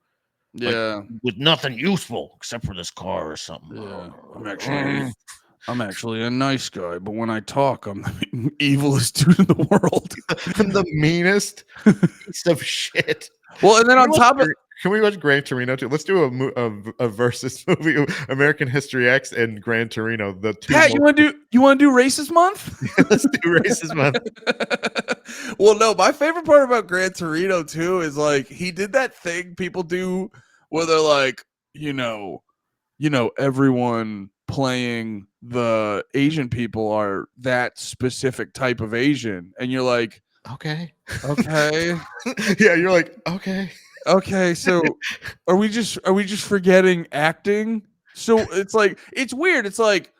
Yeah. Like, with nothing useful except for this car or something. Yeah. I'm actually a nice guy, but when I talk, I'm the evilest dude in the world. I'm the meanest piece of shit. Well, and then on top of, can we watch Gran Torino too? Let's do a versus movie, American History X and Gran Torino. The two. Pat, you want to do Racist Month? Yeah, let's do Racist Month. Well, no, my favorite part about Gran Torino too is like he did that thing people do where they're like, everyone playing the Asian people are that specific type of Asian, and you're like, okay. Yeah, you're like, okay. So are we just forgetting acting? So it's like, it's weird. It's like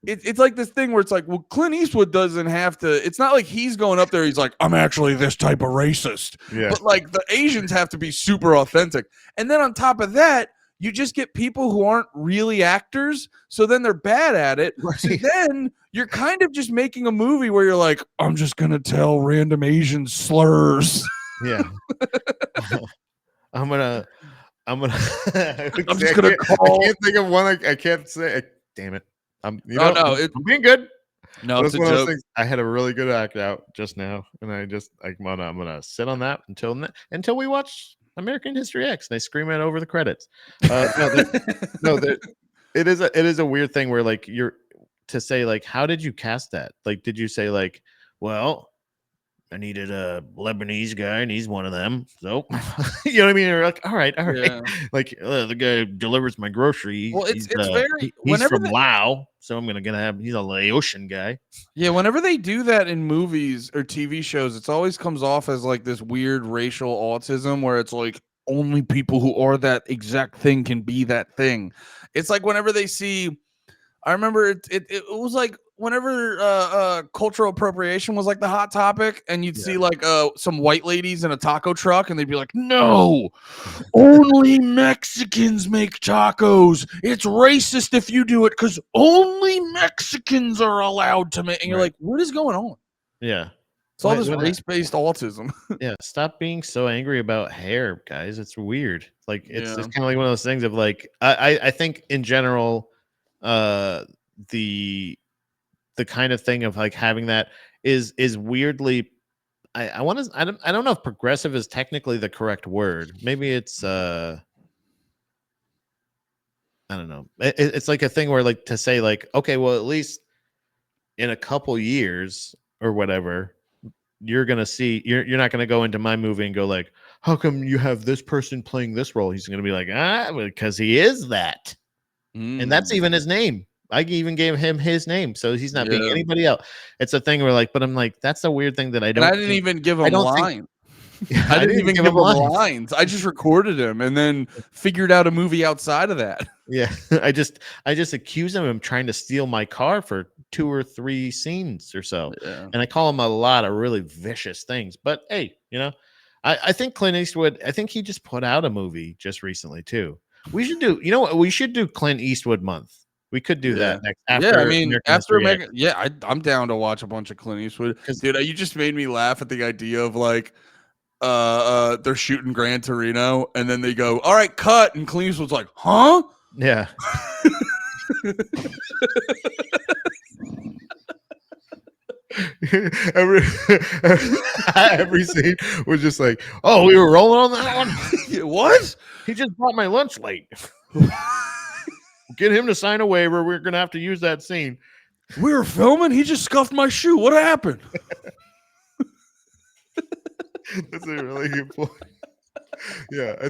it's like this thing where it's like, well, Clint Eastwood doesn't have to. It's not like he's going up there. He's like, I'm actually this type of racist. Yeah. But like the Asians have to be super authentic. And then on top of that, you just get people who aren't really actors, so then they're bad at it. Right. So then you're kind of just making a movie where you're like, I'm just gonna tell random Asian slurs. Yeah. I'm just gonna call. I can't think of one. I can't say. Damn it. I'm being good. No, it's a joke. I had a really good act out just now, and I'm gonna sit on that until we watch American History X. And they scream it over the credits. It is a weird thing where like you're to say like, how did you cast that? Like, did you say like, well, I needed a Lebanese guy, and he's one of them. So, you know what I mean? You're like, all right. Yeah. Like the guy delivers my groceries. Well, it's very. He's from Lao, so I'm gonna have. He's a Laotian guy. Yeah, whenever they do that in movies or TV shows, it always comes off as like this weird racial autism, where it's like only people who are that exact thing can be that thing. It's like whenever they see. I remember it was like whenever cultural appropriation was like the hot topic, and you'd see like some white ladies in a taco truck, and they'd be like, no, only Mexicans make tacos. It's racist if you do it because only Mexicans are allowed to make. And you're like, what is going on? Yeah. It's all this race-based autism. Yeah, stop being so angry about hair, guys. It's weird. Like it's kind of like one of those things of like I think in general the kind of thing of like having that is weirdly I want to. I don't know if progressive is technically the correct word. Maybe it's I don't know. It's like a thing where like to say like, okay, well, at least in a couple years or whatever, you're gonna see. You're not gonna go into my movie and go like, how come you have this person playing this role? He's gonna be like, because he is that, and that's even his name. I even gave him his name, so he's not being anybody else. It's a thing where like, but I'm like, that's a weird thing that I don't. And I didn't even give him lines. I didn't even give him lines. I just recorded him and then figured out a movie outside of that. Yeah, I just accuse him of trying to steal my car for 2 or 3 scenes or so, and I call him a lot of really vicious things. But hey, you know, I think Clint Eastwood. I think he just put out a movie just recently too. We should do. You know what? We should do Clint Eastwood month. We could do that next. After I mean, American after History American, I'm down to watch a bunch of Clint Eastwood. Dude, you just made me laugh at the idea of like, they're shooting Gran Torino, and then they go, "All right, cut," and Clint Eastwood's like, "Huh?" Yeah. every scene was just like, oh, we were rolling on that one. What? He just brought my lunch late. Get him to sign a waiver. We're gonna have to use that scene. We were filming. He just scuffed my shoe. What happened? That's a really good point. Yeah, I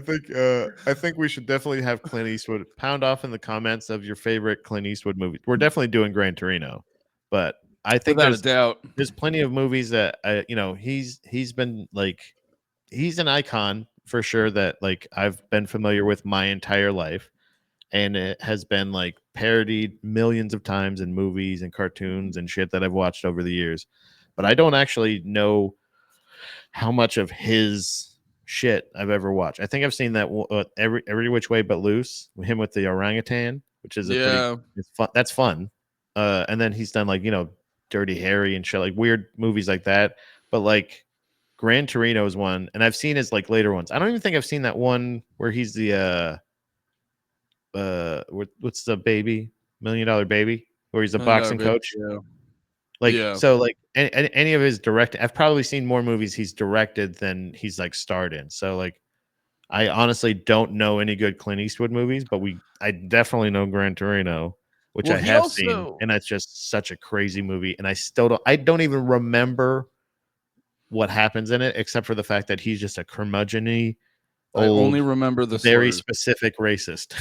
think we should definitely have Clint Eastwood. Pound off in the comments of your favorite Clint Eastwood movie. We're definitely doing Gran Torino, but I think without a doubt, there's plenty of movies that he's been like, he's an icon for sure that like I've been familiar with my entire life, and it has been like parodied millions of times in movies and cartoons and shit that I've watched over the years, but I don't actually know how much of his shit I've ever watched. I think I've seen that every which way but loose, him with the orangutan, which is it's fun. That's fun. And then he's done like, Dirty Harry and shit, like weird movies like that. But like Gran Torino is one, and I've seen his like later ones. I don't even think I've seen that one where he's the what's the baby, $1 Million Baby, where he's a boxing coach. So like any of his direct, I've probably seen more movies he's directed than he's like starred in. So like I honestly don't know any good Clint Eastwood movies, but I definitely know Gran Torino, which I have seen, and that's just such a crazy movie. And I don't even remember what happens in it, except for the fact that he's just a curmudgeon-y, I only remember the very slurs. Specific racist.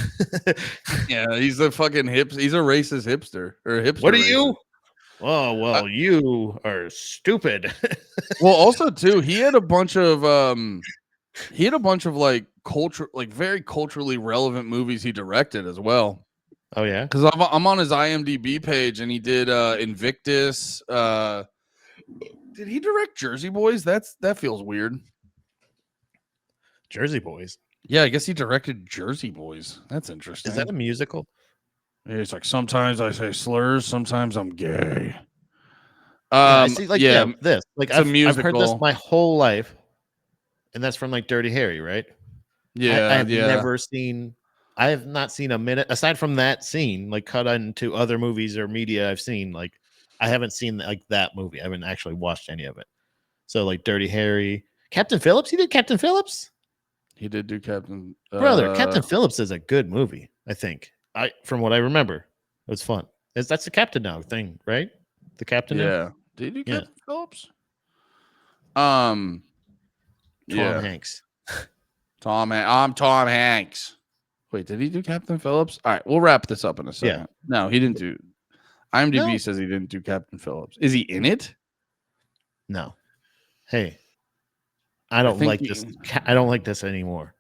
Yeah, he's a fucking he's a racist hipster or hipster. What are you? Oh, well, you are stupid. Well, also too, he had a bunch of like very culturally relevant movies he directed as well. Oh yeah, because I'm on his IMDb page, and he did Invictus. Did he direct Jersey Boys? That feels weird. Jersey Boys. Yeah, I guess he directed Jersey Boys. That's interesting. Is that a musical? It's like sometimes I say slurs, sometimes I'm gay. See, like this, like I've heard this my whole life, and that's from like Dirty Harry, right? Yeah, I have not seen a minute aside from that scene, like cut into other movies or media I've seen. Like I haven't seen like that movie. I haven't actually watched any of it. So like Dirty Harry, Captain Phillips. He did Captain Phillips. He did do Captain. Brother, Captain Phillips is a good movie. I think from what I remember, it was fun. That's the Captain now thing, right? The Captain. Yeah. Now? Did he do Captain Phillips? Tom Hanks. I'm Tom Hanks. Wait, did he do Captain Phillips? All right, we'll wrap this up in a second. Yeah. No, he didn't do. IMDb says he didn't do Captain Phillips. Is he in it? No. Hey, I don't like this. I don't like this anymore.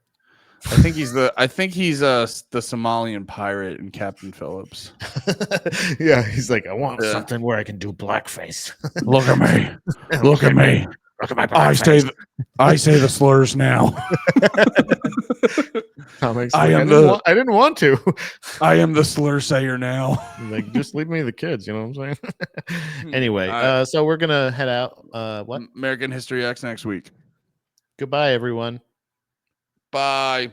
I think he's the Somalian pirate in Captain Phillips. Yeah, he's like, I want something where I can do blackface. Look at me. Look at me. Look at my blackface. I say the slurs now. I didn't want to. I am the slur sayer now. Like, just leave me the kids. You know what I'm saying? Anyway, so we're gonna head out. What? American History X next week. Goodbye, everyone. Bye.